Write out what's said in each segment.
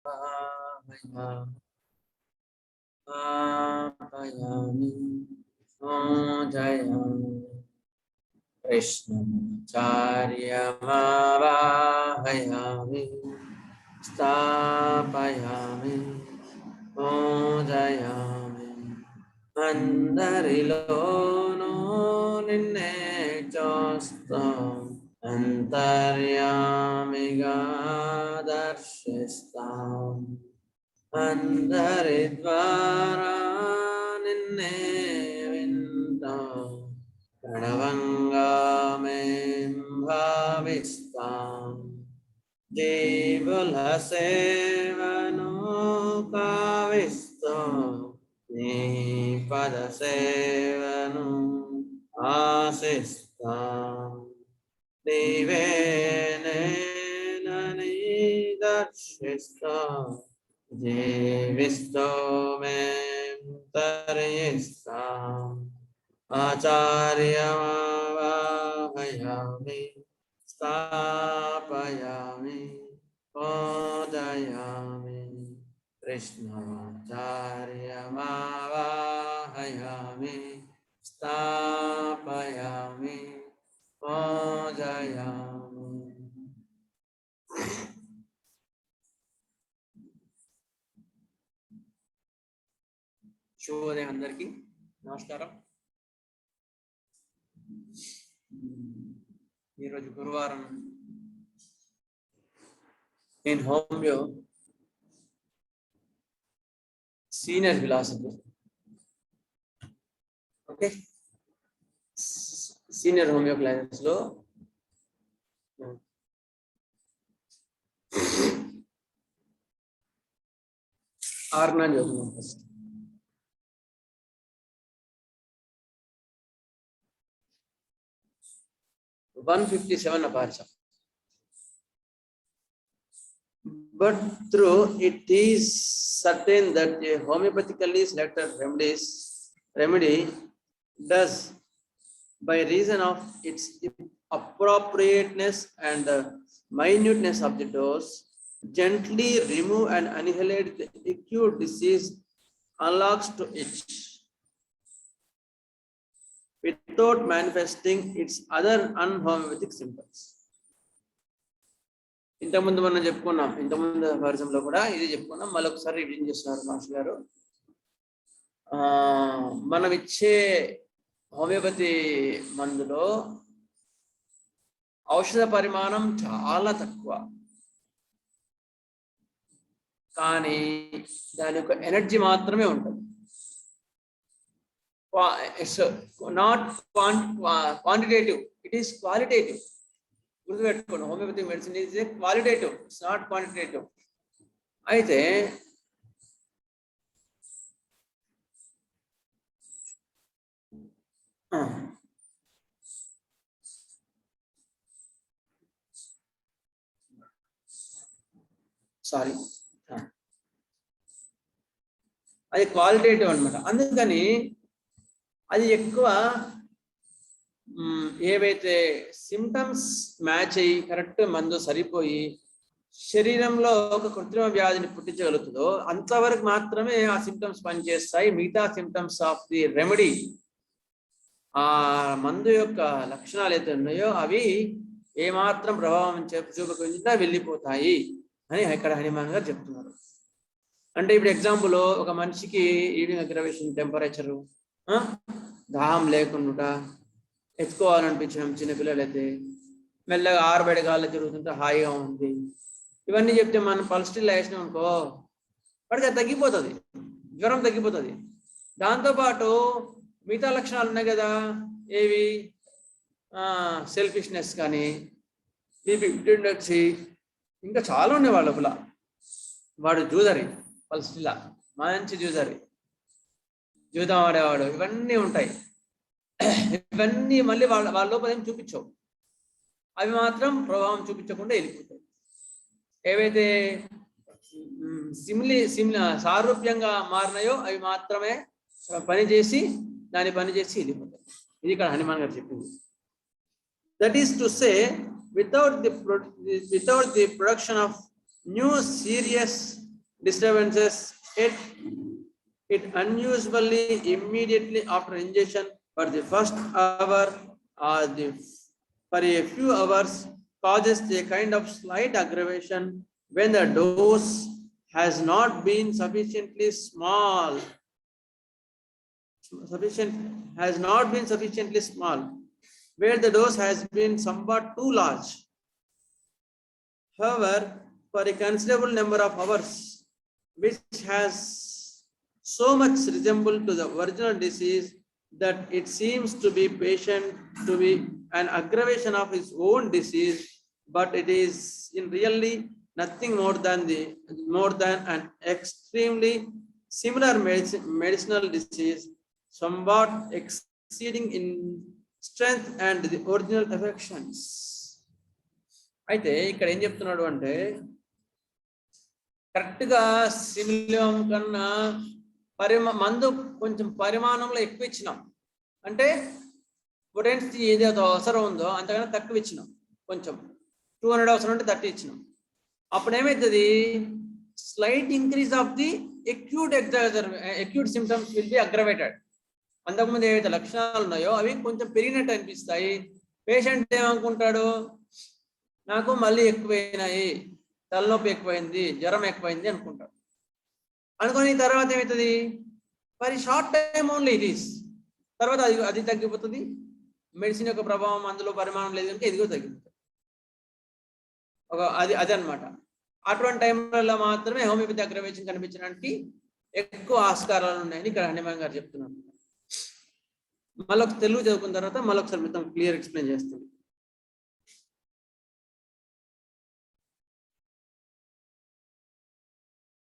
स्थापयामि पूजयामि कृष्णाचार्यमावाहयामि स्थापयामि पूजयामि అందరిలోనూ నిన్నే చూస్తాం అంతర్యామిగా దర్శిస్తాం అందరి ద్వారా నిన్నే వింటాం ప్రణవంగా మేం భావిస్తాం జీవుల సేవను కావిస్తాం నీ పద సేవను ఆశిస్తాం నీవే నేనని దర్శిస్తాం జీవిస్తూ మేం తరిస్తాం ఆచార్యమావాహయామి స్థాపయామి పూజయామి కృష్ణాచార్యమావాహయామి స్థాపయామి పూజయామి. శుభోదయం అందరికీ నమస్కారం. ఈరోజు గురువారం. నేను homeo senior philosopher. Okay, senior homeo classes లో ఆర్నాన్ చదువుతున్నాం. First 157 అపార్చం. But through it is certain that a homeopathically selected remedy does, by reason of its appropriateness and the minuteness of the dose, gently remove and annihilate the acute disease unlocks to it, without manifesting its other unhomeopathic symptoms. ఇంతకుముందు మనం చెప్పుకున్నాం, ఇంతకుముందు వర్షంలో కూడా ఇది చెప్పుకున్నాం. మళ్ళొకసారి revision చేస్తున్నారు మాస్టర్ గారు. మనం ఇచ్చే హోమియోపతి మందులో ఔషధ పరిమాణం చాలా తక్కువ, కానీ దాని యొక్క ఎనర్జీ మాత్రమే ఉంటుంది. It's not quantitative, it is qualitative. గుర్తుపెట్టుకోండి, homeopathy medicine is a qualitative, it's not quantitative. అయితే సారీ, అది క్వాలిటేటివ్ అనమాట. అందుకని అది ఎక్కువ ఏవైతే సిమ్టమ్స్ మ్యాచ్ అయ్యి కరెక్ట్ మందు సరిపోయి శరీరంలో ఒక కృత్రిమ వ్యాధిని పుట్టించగలుగుతుందో అంతవరకు మాత్రమే ఆ సిమ్టమ్స్ పనిచేస్తాయి. మిగతా సిమ్టమ్స్ ఆఫ్ ది రెమెడీ, ఆ మందు యొక్క లక్షణాలు అయితే ఉన్నాయో అవి ఏమాత్రం ప్రభావం చూపకుండా వెళ్ళిపోతాయి అని ఇక్కడ హనుమాన్ గారు చెప్తున్నారు. అంటే ఇప్పుడు ఎగ్జాంపుల్, ఒక మనిషికి ఈవినింగ్ అగ్రవేషన్, టెంపరేచరు, దాహం లేకుండా ఎత్తుకోవాలనిపించడం, చిన్నపిల్లలు అయితే మెల్లగా ఆరుబయటగాల్లో తిరుగుతుంటే హాయిగా ఉంది, ఇవన్నీ చెప్తే మనం పల్స్టిల్ వేసినాం అనుకో వాడికి అది తగ్గిపోతుంది, జ్వరం తగ్గిపోతుంది. దాంతోపాటు మిగతా లక్షణాలు ఉన్నాయి కదా, ఏవి, సెల్ఫిష్నెస్ కానీ, బీపీ టెండెన్సీ, ఇంకా చాలా ఉన్నాయి వాళ్ళ లోపల. వాడు జూదరి, పల్స్టిలా మంచి జూదరి, జూదం ఆడేవాడు, ఇవన్నీ ఉంటాయి. ఇవన్నీ మళ్ళీ వాళ్ళ లోపల ఏం చూపించవు, అవి మాత్రం ప్రభావం చూపించకుండా వెళ్ళిపోతాయి. ఏవైతే సారూప్యంగా మారినాయో అవి మాత్రమే పనిచేసి వెళ్ళిపోతాయి. ఇది ఇక్కడ హనుమాన్ గారు చెప్పింది. That is to say, without the production of new serious disturbances. It unusually immediately after ingestion for the first hour or for a few hours causes a kind of slight aggravation when the dose has not been sufficiently small. Where the dose has been somewhat too large. However, for a considerable number of hours, which has so much resembled to the original disease that it seems to be patient to be an aggravation of his own disease, but it is in really nothing more than an extremely similar medicinal disease, somewhat exceeding in strength and the original affections. అయితే ఇక్కడ ఏం చెప్తున్నాడు అంటే కరెక్ట్గా సిమిలియం కన్నా మందు కొంచెం పరిమాణంలో ఎక్కువ ఇచ్చినాం, అంటే పొటెన్సీ ఏదైతే అవసరం ఉందో అంతకన్నా తక్కువ ఇచ్చినాం, కొంచెం 200 అవసరం ఉంటే 30 ఇచ్చినాం. అప్పుడు ఏమవుతుంది, slight increase of the acute symptoms will be aggravated. అంతకుముందు ఏవైతే లక్షణాలు ఉన్నాయో అవి కొంచెం పెరిగినట్టు అనిపిస్తాయి. పేషెంట్ ఏమనుకుంటాడు, నాకు మళ్ళీ ఎక్కువైనాయి, తలనొప్పి ఎక్కువైంది, జ్వరం ఎక్కువైంది అనుకుంటాడు. అనుకుని తర్వాత ఏమవుతుంది, మరి short time only it is, తర్వాత అది తగ్గిపోతుంది. మెడిసిన్ యొక్క ప్రభావం అందులో పరిమాణం లేదు అంటే ఇదిగో తగ్గిపోతుంది. అది అనమాట. అటువంటి టైంలో మాత్రమే హోమియోపతి అగ్రవేషన్ కనిపించడానికి ఎక్కువ ఆస్కారాలు ఉన్నాయని ఇక్కడ హనుమాన్ గారు చెప్తున్నారు. మళ్ళీ తెలుగు చదువుకున్న తర్వాత మళ్ళీ ఒకసారి మొత్తం క్లియర్ ఎక్స్ప్లెయిన్ చేస్తుంది.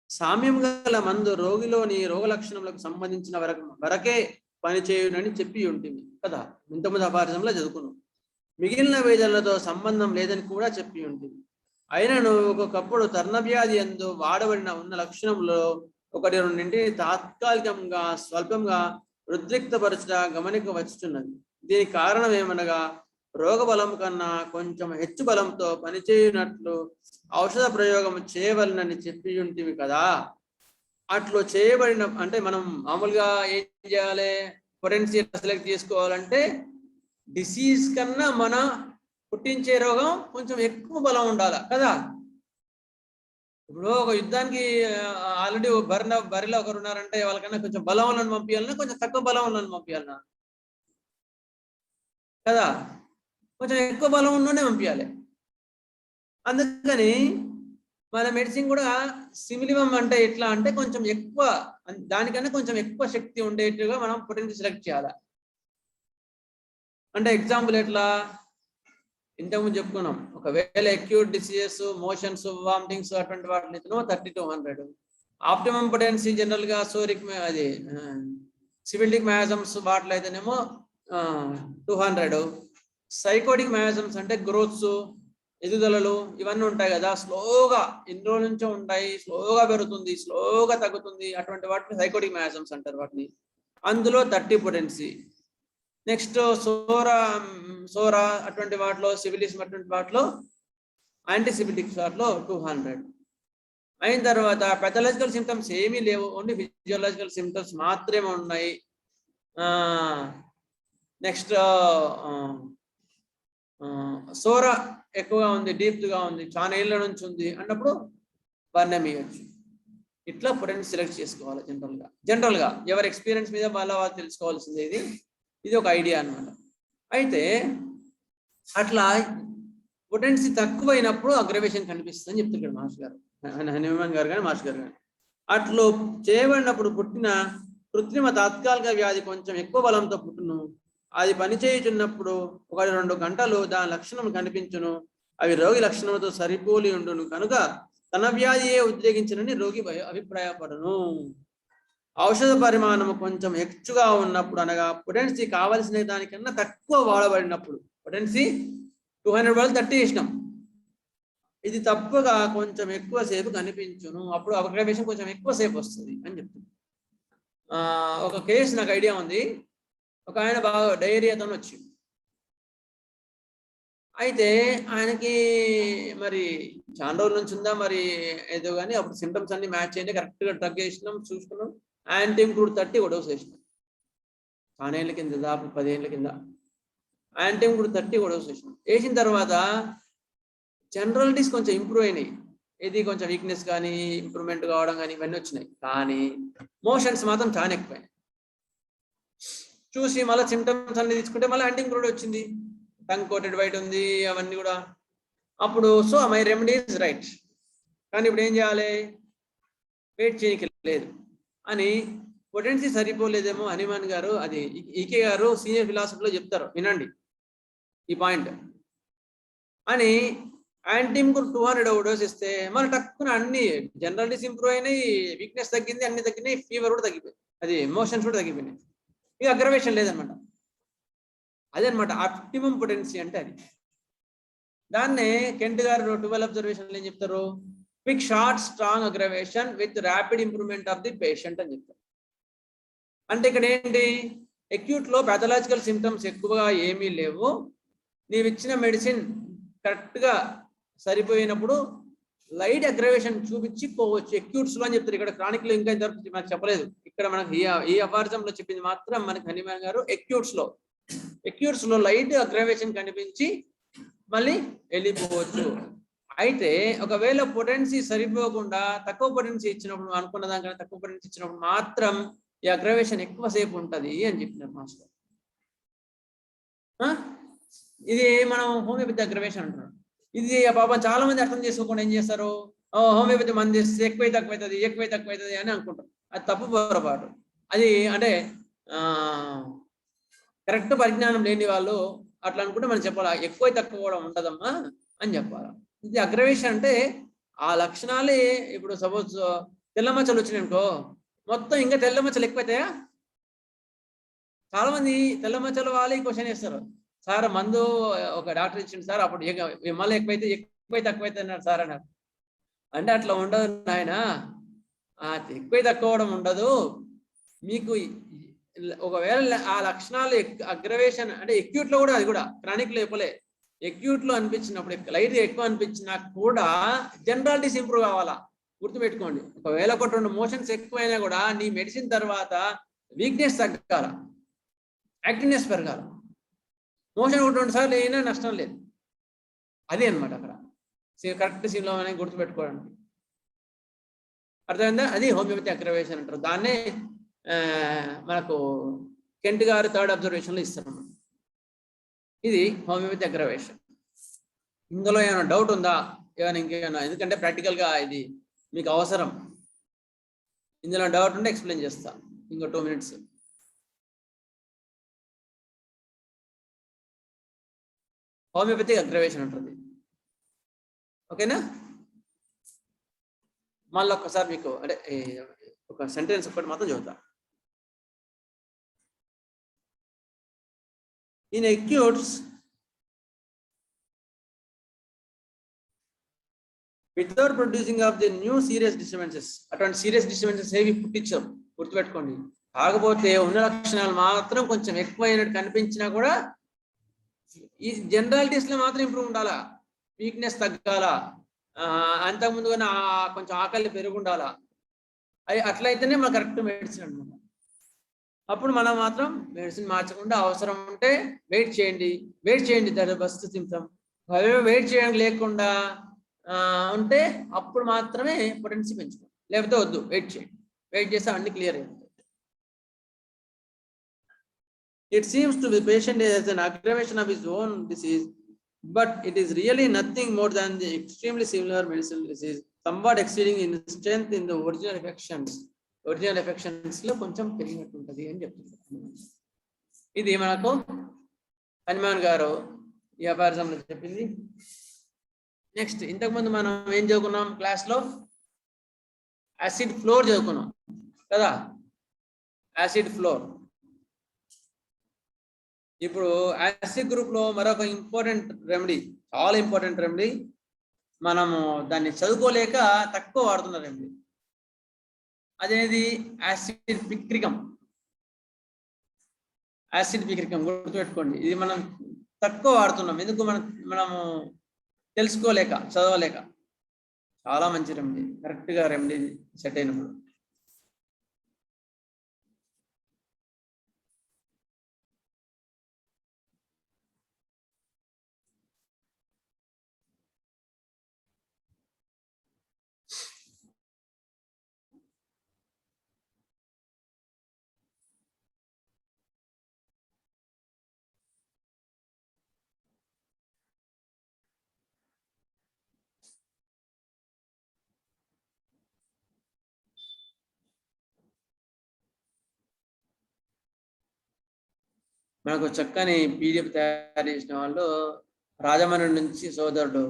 సామ్యం గల మందు రోగిలోని రోగ లక్షణములకు సంబంధించిన వరకే పనిచేయునని చెప్పి ఉంటుంది కదా, ఇంతకుముందు అపార్థంలో చదువుకున్నాం. మిగిలిన వేదనలతో సంబంధం లేదని కూడా చెప్పి ఉంటుంది. అయినను ఒక్కొక్కప్పుడు తర్ణవ్యాధి యందు వాడబడిన ఉన్న లక్షణంలో 1-2 తాత్కాలికంగా స్వల్పంగా ఉద్రిక్తపరచట గమనిక వచ్చుతున్నది. దీనికి కారణం ఏమనగా రోగ బలం కన్నా కొంచెం హెచ్చు బలంతో పనిచేయునట్లు ఔషధ ప్రయోగం చేయవలనని చెప్పి ఉంటుంది కదా. అట్లు చేయబడిన అంటే మనం మామూలుగా ఏం చేయాలి, పొటెన్షియల్ సెలెక్ట్ చేసుకోవాలంటే డిసీజ్ కన్నా మన పుట్టించే రోగం కొంచెం ఎక్కువ బలం ఉండాలి కదా. ఇప్పుడు ఒక యుద్ధానికి ఆల్రెడీ బరిలో ఒకరు ఉన్నారంటే వాళ్ళకన్నా కొంచెం బలం ఉన్నని పంపించాలన్నా, కొంచెం తక్కువ బలం ఉన్నని పంపించాలన్నా కదా, కొంచెం ఎక్కువ బలం ఉన్ననే పంపించాలి. అందుకని మన మెడిసిన్ కూడా సిమిలియం అంటే ఎట్లా అంటే కొంచెం ఎక్కువ, దానికన్నా కొంచెం ఎక్కువ శక్తి ఉండేట్టుగా మనం పొటెన్షియల్ సెలెక్ట్ చేయాలి. అంటే ఎగ్జాంపుల్ ఎట్లా, ఇంతకుముందు చెప్పుకున్నాం, ఒకవేళ అక్యూట్ డిసీజెస్, మోషన్స్, వామిటింగ్స్ అటువంటి వాటిని 30-100. ఆప్టిమం పొటెన్సీ జనరల్ గా అది సిబిలిటిక్ మ్యాజమ్స్ వాటిలో అయితేనేమో 200. సైకోటిక్ మ్యాజమ్స్ అంటే గ్రోత్స్, ఎదుగుదలలు ఇవన్నీ ఉంటాయి కదా, స్లోగా ఎన్ని రోజుల నుంచో ఉంటాయి, స్లోగా పెరుగుతుంది, స్లోగా తగ్గుతుంది, అటువంటి వాటిని సైకోటిక్ మ్యాజమ్స్ అంటారు వాటిని. అందులో 30 పొటెన్సీ. నెక్స్ట్ సోరా అటువంటి వాటిలో, సిబిలిస్ అటువంటి వాటిలో, యాంటీసిబిలిటిక్స్ వాటిలో 200. అయిన తర్వాత పెథలాజికల్ సిమ్టమ్స్ ఏమీ లేవు, ఓన్లీ ఫిజియోలాజికల్ సిమ్టమ్స్ మాత్రమే ఉన్నాయి. నెక్స్ట్ సోరా ఎక్కువగా ఉంది, డీప్గా ఉంది, చాలా ఏళ్ళ నుంచి ఉంది అన్నప్పుడు వర్ణం ఇవ్వచ్చు. ఇట్లా పొటెన్షియల్ సెలెక్ట్ చేసుకోవాలి. జనరల్గా ఎవరి ఎక్స్పీరియన్స్ మీద వాళ్ళు తెలుసుకోవాల్సింది ఇది ఒక ఐడియా అన్నమాట. అయితే అట్లా పొటెన్సీ తక్కువైనప్పుడు అగ్రవేషన్ కనిపిస్తుందని చెప్తున్నాడు మాస్టర్ గారు, హనుమాన్ గారు కానీ మాస్టర్ గారు కానీ. అట్లు చేయబడినప్పుడు పుట్టిన కృత్రిమ తాత్కాలిక వ్యాధి కొంచెం ఎక్కువ బలంతో పుట్టును. అది పనిచేయుచున్నప్పుడు 1-2 గంటలు దాని లక్షణం కనిపించును. అవి రోగి లక్షణంతో సరిపోలి ఉండును కనుక తన వ్యాధియే ఉద్రేకించనని రోగి అభిప్రాయపడును. ఔషధ పరిమాణము కొంచెం ఎక్కువగా ఉన్నప్పుడు, అనగా పొటెన్సీ కావలసిన దానికన్నా తక్కువ వాడబడినప్పుడు, పొటెన్సీ 200 బదులు 30 చేసినాం, ఇది తప్పుగా కొంచెం ఎక్కువసేపు కనిపించును, అప్పుడు అగ్రవేషన్ కొంచెం ఎక్కువసేపు వస్తుంది అని చెప్తుంది. ఒక కేసు నాకు ఐడియా ఉంది. ఒక ఆయన బాగా డయేరియాతో వచ్చింది. అయితే ఆయనకి మరి చాలా రోజుల నుంచి ఉందా మరి ఏదో కానీ అప్పుడు సింటమ్స్ అన్ని మ్యాచ్ అయ్యి కరెక్ట్గా డ్రగ్ వేసినాం చూసుకున్నాం. యాంటీమ్క్రూడ్ 30 ఒక డోస్ వేసినాం. చాలా ఏళ్ళ కింద, దాదాపు 10 ఏళ్ళ కింద యాంటీమ్క్రూడ్ 30 ఒక డోస్ వేసినాం. వేసిన తర్వాత జనరలిటీస్ కొంచెం ఇంప్రూవ్ అయినాయి. ఇది కొంచెం వీక్నెస్ కానీ ఇంప్రూవ్మెంట్ కావడం కానీ ఇవన్నీ వచ్చినాయి. కానీ మోషన్స్ మాత్రం చాలా ఎక్కువైనాయి. చూసి మళ్ళీ సిమ్టమ్స్ అన్ని తీసుకుంటే మళ్ళీ యాంటీమ్క్రూడ్ వచ్చింది, టంగ్ కోటెడ్ వైట్ ఉంది, అవన్నీ కూడా. అప్పుడు so my remedy is right, కానీ ఇప్పుడు ఏం చేయాలి, వెయిట్ చేయడానికి లేదు అని. పొటెన్సీ సరిపోలేదేమో హనుమాన్ గారు, అది ఈకే గారు సీనియర్ ఫిలాసఫీలో చెప్తారు, వినండి ఈ పాయింట్ అని. యాంటీమ్క్రూడ్ 200 డోస్ ఇస్తే మన టక్కున అన్ని జనరలిటీస్ ఇంప్రూవ్ అయినాయి, వీక్నెస్ తగ్గింది, అన్ని తగ్గినాయి, ఫీవర్ కూడా తగ్గిపోయింది, అది మోషన్స్ కూడా తగ్గిపోయినాయి. ఇక అగ్రవేషన్ లేదనమాట. అదనమాట ఆప్టిమం పొటెన్సీ అంటే అది. దాన్నే కెంట్ గారు 12 అబ్జర్వేషన్లు ఏం చెప్తారు, quick short strong aggravation with rapid improvement of the patient అని చెప్తారు. అంటే ఇక్కడ ఏంటి, అక్యూట్ లో పాథలాజికల్ సిమ్టమ్స్ ఎక్కువగా ఏమీ లేవు, నీవు ఇచ్చిన మెడిసిన్ కరెక్ట్ గా సరిపోయినప్పుడు లైట్ అగ్రవేషన్ చూపించి పోవచ్చు అక్యూట్స్ లో అని చెప్తారు. ఇక్కడ క్రానిక్ లో ఇంకా ఇంతవరకు మనకు చెప్పలేదు. ఇక్కడ మనకు ఈ అపార్థం లో చెప్పింది మాత్రం మనకి హనుమాన్ గారు అక్యూట్స్ లో లైట్ అగ్రవేషన్ కనిపించి మళ్ళీ వెళ్ళిపోవచ్చు. అయితే ఒకవేళ పొటెన్సీ సరిపోకుండా తక్కువ పొటెన్సీ ఇచ్చినప్పుడు, అనుకున్న దానికన్నా తక్కువ పొటెన్సీ ఇచ్చినప్పుడు మాత్రం ఈ అగ్రవేషన్ ఎక్కువసేపు ఉంటుంది అని చెప్పినారు మాస్టర్. ఇది మనం హోమియోపతి అగ్రవేషన్ అంటున్నాం. ఇది పాపం చాలా మంది అర్థం చేసుకోకుండా ఏం చేస్తారు, హోమియోపతి మంది ఇస్తే ఎక్కువ తక్కువైతుంది అని అనుకుంటారు. అది తప్పు పొరపాటు. అది అంటే కరెక్ట్ పరిజ్ఞానం లేని వాళ్ళు అట్లా అనుకుంటే మనం చెప్పాలా, ఎక్కువ తక్కువ కూడా ఉండదమ్మా అని చెప్పాలి. ఇది అగ్రవేషన్ అంటే ఆ లక్షణాలే. ఇప్పుడు సపోజ్ తెల్లమచ్చలు వచ్చినాయి అనుకో, మొత్తం ఇంకా తెల్లమచ్చలు ఎక్కువైతాయా? చాలా మంది తెల్లమచ్చలు వాళ్ళే క్వశ్చన్ చేస్తారు, సార్ మందు ఒక డాక్టర్ ఇచ్చింది సార్, అప్పుడు మళ్ళీ ఎక్కువైతే తక్కువైతే అన్నారు సార్ అన్నారు. అంటే అట్లా ఉండదు నాయన, ఎక్కువ తక్కువ ఉండదు. మీకు ఒకవేళ ఆ లక్షణాలు అగ్రవేషన్ అంటే అక్యూట్ లో కూడా, అది కూడా క్రానిక్ లో చెప్పలే, అక్యూట్ లో అనిపించినప్పుడు లైట్ ఎక్కువ అనిపించినా కూడా జనరాలిటీస్ ఇంప్రూవ్ కావాలా, గుర్తుపెట్టుకోండి. ఒకవేళ 2 మోషన్స్ ఎక్కువైనా కూడా నీ మెడిసిన్ తర్వాత వీక్నెస్ తగ్గాల, యాక్టివ్నెస్ పెరగాల. మోషన్ 2 సార్లు అయినా నష్టం లేదు. అదే అనమాట అక్కడ కరెక్ట్ సీన్లో అనేది గుర్తుపెట్టుకోవడానికి. అర్థమైందా? అది హోమియోపతి అగ్రవేషన్ అంటారు. దాన్నే మనకు కెంట్ గారు 3rd అబ్జర్వేషన్లో ఇస్తారు. ఇది హోమియోపతి అగ్రవేషన్. ఇందులో ఏమైనా డౌట్ ఉందా, ఏమైనా ఇంకేమైనా? ఎందుకంటే ప్రాక్టికల్గా ఇది మీకు అవసరం. ఇందులో డౌట్ ఉంటే ఎక్స్ప్లెయిన్ చేస్తా ఇంకో 2 minutes. హోమియోపతి అగ్రవేషన్ ఉంటుంది, ఓకేనా? మళ్ళీ ఒక్కసారి మీకు అంటే ఒక సెంటెన్స్ ఒకటి మాత్రం చదువుతా. In acutes without producing of the new serious disturbances, అటువంటి సీరియస్ డిస్టర్బెన్సెస్ ఏవి పుట్టించాం, గుర్తుపెట్టుకోండి. కాకపోతే ఉన్న లక్షణాలు మాత్రం కొంచెం ఎక్కువైనట్టు కనిపించినా కూడా ఈ జనరాలిటీస్ లో మాత్రం ఇంప్రూవ్ ఉండాలా, వీక్నెస్ తగ్గాలా, అంతకుముందు కానీ కొంచెం ఆకలి పెరుగుండాలా. అట్లయితేనే మన కరెక్ట్ మెడిసిన్ అనమాట. అప్పుడు మనం మాత్రం మెడిసిన్ మార్చకుండా అవసరం ఉంటే వెయిట్ చేయండి దట్ బెస్ట్ సిమ్టమ్. వెయిట్ చేయడానికి లేకుండా ఉంటే అప్పుడు మాత్రమే పొటెన్సీ పెంచుకోండి, లేకపోతే వద్దు, వెయిట్ చేయండి. వెయిట్ చేస్తే అన్ని క్లియర్ అయిపోతాయి. It seems to be patient as an aggravation of his own disease, but it is really nothing more than the extremely similar medicinal disease, somewhat exceeding in strength in the original affections లో కొంచెం పెరిగినట్టు ఉంటుంది అని చెప్తున్నారు. ఇది మనకు హనుమాన్ గారు ఈ అపార్థంలో చెప్పింది. నెక్స్ట్, ఇంతకుముందు మనం ఏం చదువుకున్నాం క్లాస్లో, యాసిడ్ ఫ్లోర్ చదువుకున్నాం కదా, యాసిడ్ ఫ్లోర్. ఇప్పుడు యాసిడ్ గ్రూప్ లో మరొక ఇంపార్టెంట్ రెమెడీ, చాలా ఇంపార్టెంట్ రెమెడీ, మనము దాన్ని చదువుకోలేక తక్కువ వాడుతున్న రెమెడీ, అదేది యాసిడ్ పిక్రికం. గుర్తుపెట్టుకోండి, ఇది మనం తక్కువ వాడుతున్నాం. ఎందుకు మనము తెలుసుకోలేక, చదవలేక. చాలా మంచి రెమెడీ, కరెక్ట్గా రెమెడీ సెట్ అయినప్పుడు. మనకు చక్కని పీడిఎఫ్ తయారు చేసిన వాళ్ళు రాజమండ్రి నుంచి సోదరుడు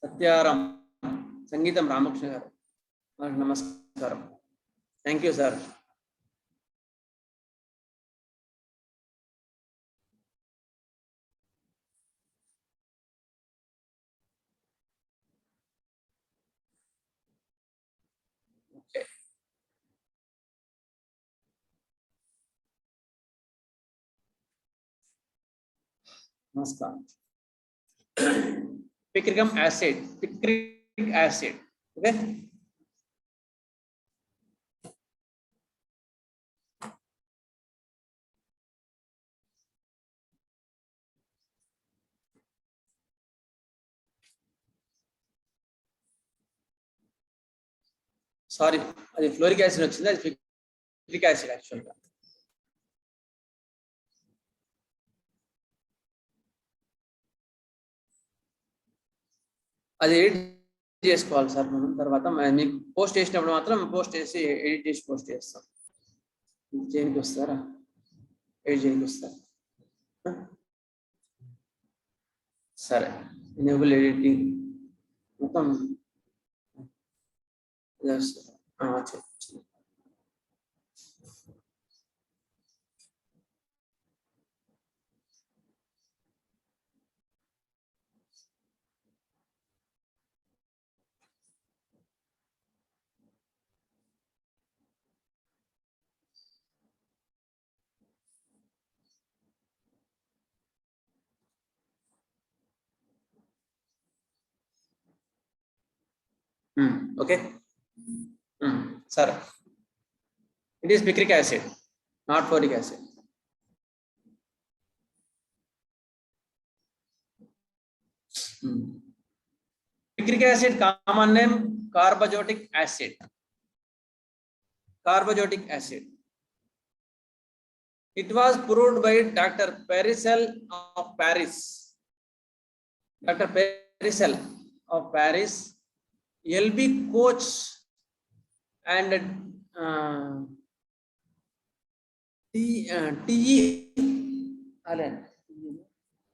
సత్యారాం సంగీతం రామకృష్ణ గారు. నమస్కారం. Thank you sir. ఓకే, నమస్కారం. picric acid. Okay. సారీ, అది ఫ్లోరిక్ యాసిడ్ వచ్చింది, అది పిక్రిక్ యాసిడ్ యాక్చువల్గా. అది ఎడిట్ చేసుకోవాలి సార్ మనం. తర్వాత మీకు పోస్ట్ చేసినప్పుడు మాత్రం పోస్ట్ చేసి ఎడిట్ చేసి పోస్ట్ చేస్తాం. చేయడానికి వస్తారా? ఎడిట్ చేయడానికి వస్తారా? సరే, ఎనేబుల్ ఎడిటింగ్ మొత్తం okay. Sir, it is picric acid, not folic acid. Picric acid common name carbajotic acid. It was proved by Dr. Parissel of Paris. LB Koch and T.F. Allen.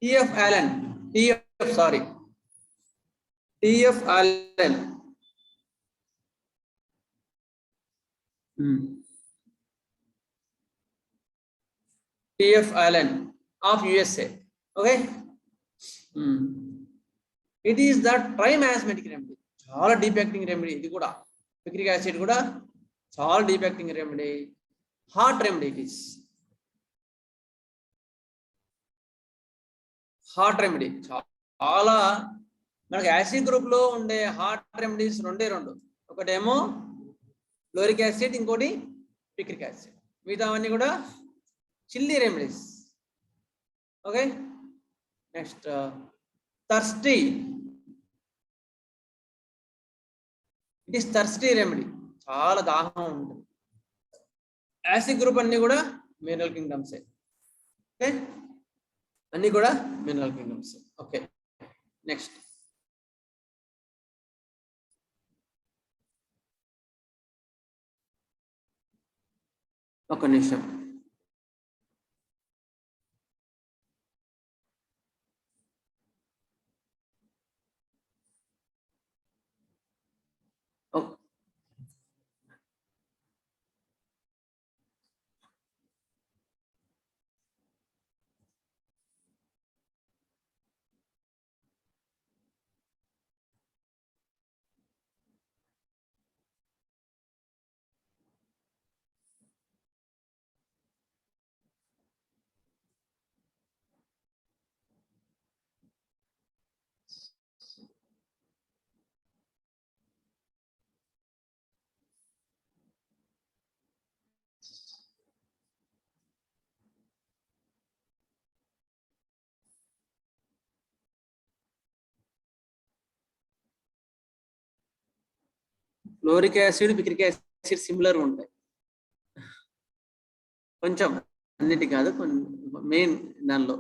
T.F. Allen of USA. Okay. It is the trimasmatic remedy. చాలా deep acting remedy. ఇది కూడా picric acid కూడా చాలా deep acting remedy, heart remedy. It is heart remedy. చాలా మనకి acid group లో ఉండే heart remedies రెండే రెండు. ఒకటేమో ఫ్లోరిక్ యాసిడ్, ఇంకోటి పిక్రిక్ యాసిడ్. మిగతావన్నీ కూడా chilli remedies. Okay. Next thirsty. It is thirsty remedy. చాలా దాహం ఉంటుంది. యాసిడ్ గ్రూప్ అన్ని కూడా మినరల్ కింగ్డమ్సే. ఓకే, అన్ని కూడా మినరల్ కింగ్డమ్స్. ఓకే, నెక్స్ట్ ఒక నిమిషం. Fluoric acid picric acid similar ఉంటాయి కొంచెం, అన్నిటి కాదు, మెయిన్ దానిలో.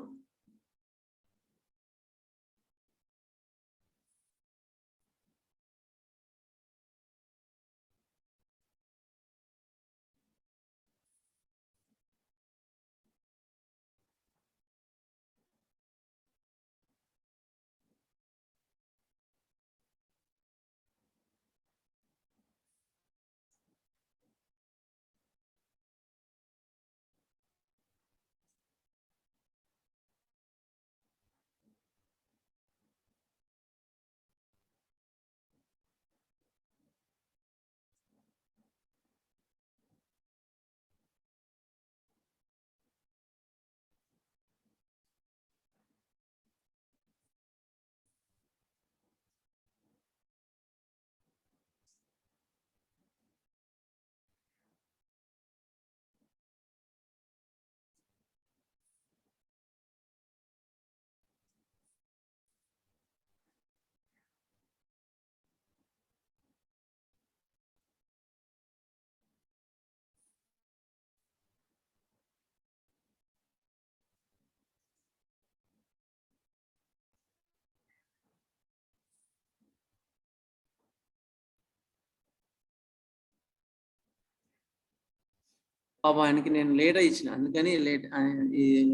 పాపం ఆయనకి నేను లేట్ ఇచ్చిన, అందుకని లేట్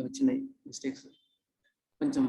వచ్చినాయి మిస్టేక్స్ కొంచెం.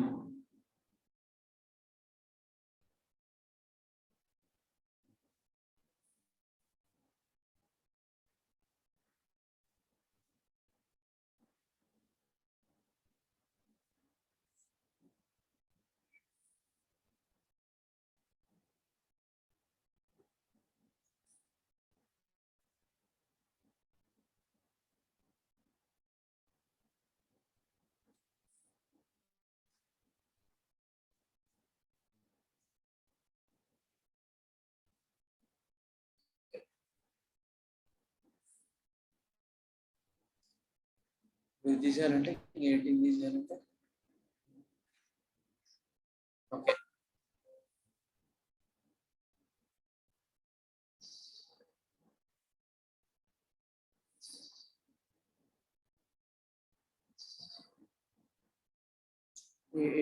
ఇది తీసేయాలంటే ఏంటి తీసేయాలంటే ఓకే.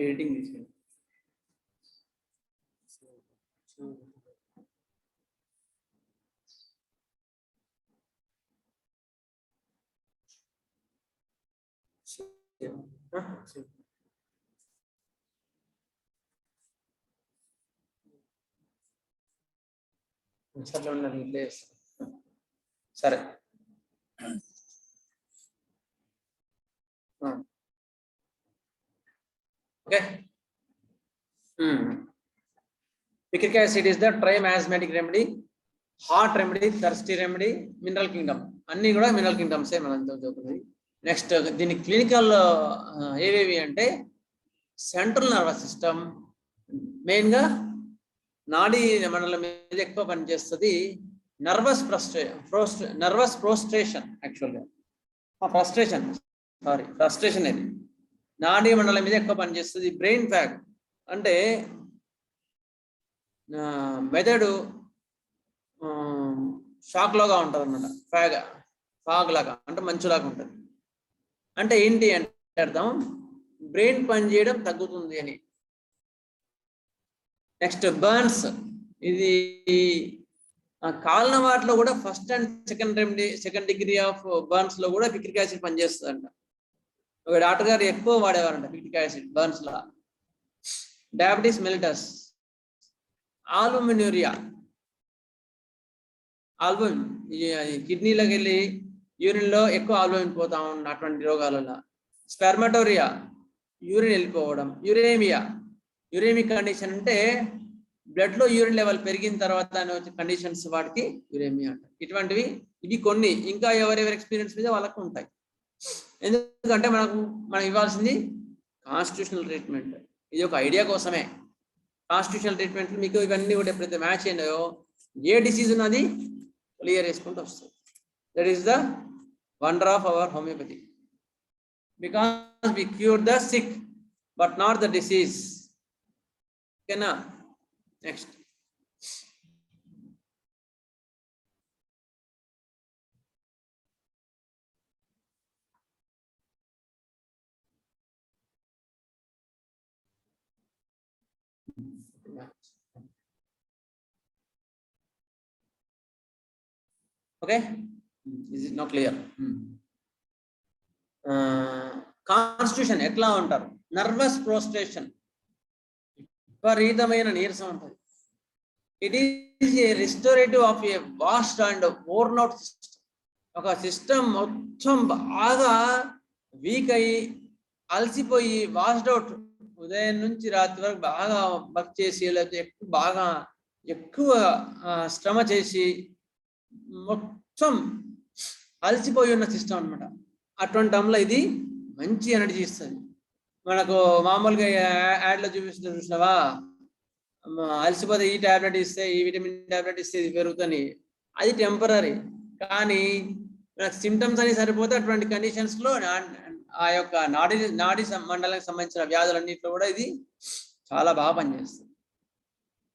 ఎడిటింగ్ తీసేయాలి. సరే ఉన్నది ఇట్లే సరే. Okay. Picric acid is the trimasmatic remedy, hot remedy, thirsty remedy, mineral Kingdom, అన్ని కూడా మినరల్ కింగ్డమ్సే మనం చదువుకున్నది. నెక్స్ట్ దీని క్లినికల్ ఏవేవి అంటే సెంట్రల్ నర్వస్ సిస్టమ్, మెయిన్గా నాడీ మండలం మీద ఎక్కువ పనిచేస్తుంది. నర్వస్ ప్రోస్ట్రేషన్ యాక్చువల్గా ఫ్రస్ట్రేషన్ ఇది నాడీ మండలం మీద ఎక్కువ పనిచేస్తుంది. బ్రెయిన్ ఫ్యాగ్ అంటే మెదడు షాక్ లాగా ఉంటుంది అన్నమాట, ఫాగ్ లాగా అంటే మంచులాగా ఉంటుంది. అంటే ఏంటి అంటే అర్థం బ్రెయిన్ పనిచేయడం తగ్గుతుంది అని. నెక్స్ట్ బర్న్స్, ఇది కాలిన వాటిలో కూడా first and second degree of burns లో కూడా పిక్రిక్ యాసిడ్ పనిచేస్తుంది అంట. ఒక డాక్టర్ గారు ఎక్కువ వాడేవారంట పిక్రిక్ యాసిడ్ బర్న్స్ లా. డయాబెటీస్ మెలిటస్, ఆల్బుమిన్యూరియా, ఆల్బుమిన్ కిడ్నీలోకి వెళ్ళి యూరిన్ లో ఎక్కువ ఆల్బుమిన్ పోతా ఉన్న అటువంటి రోగాలలో. స్పెర్మటోరియా, యూరిన్ వెళ్ళిపోవడం. యురేమిక్ కండిషన్ అంటే బ్లడ్ లో యూరిన్ లెవెల్ పెరిగిన తర్వాత వచ్చే కండిషన్స్, వాటికి యురేమియా అంటారు. ఇటువంటివి ఇవి కొన్ని, ఇంకా ఎవరెవరి ఎక్స్పీరియన్స్ మీద వాళ్ళకు ఉంటాయి. ఎందుకంటే మనం ఇవ్వాల్సింది కాన్స్టిట్యూషనల్ ట్రీట్మెంట్. ఇది ఒక ఐడియా కోసమే. కాన్స్టిట్యూషనల్ ట్రీట్మెంట్ మీకు ఇవన్నీ కూడా ఎప్పుడైతే మ్యాచ్ అయినాయో ఏ డిసీజ్ ఉన్నది క్లియర్ చేసుకుంటూ వస్తుంది. That is the wonder of our homeopathy, because we cure the sick but not the disease. ఓకేనా? Next Okay, is it not clear? Constitution ఎట్లా ఉంటారు? నర్వస్ ప్రోస్ట్రేషన్, విపరీతమైన నీరసం ఉంటుంది. It is a restorative of a waste and worn out system. ఒక system మొత్తం బాగా week అయ్యి అలసిపోయి వాష్డ్ అవుట్, ఉదయం నుంచి రాత్రి వరకు బాగా వర్క్ చేసి లేకపోతే బాగా ఎక్కువ శ్రమ చేసి మొత్తం అలసిపోయి ఉన్న సిస్టమ్ అనమాట. అటువంటి టైంలో ఇది మంచి ఎనర్జీ ఇస్తుంది. మనకు మామూలుగా యాడ్లో చూసినావా, అలసిపోతే ఈ టాబ్లెట్ ఇస్తే, ఈ విటమిన్ టాబ్లెట్ ఇస్తే ఇది పెరుగుతుంది. అది టెంపరీ. కానీ మనకు సిమ్టమ్స్ అని సరిపోతే అటువంటి కండిషన్స్ లో ఆ యొక్క నాడీ మండలానికి సంబంధించిన వ్యాధులన్నింటిలో కూడా ఇది చాలా బాగా పనిచేస్తుంది.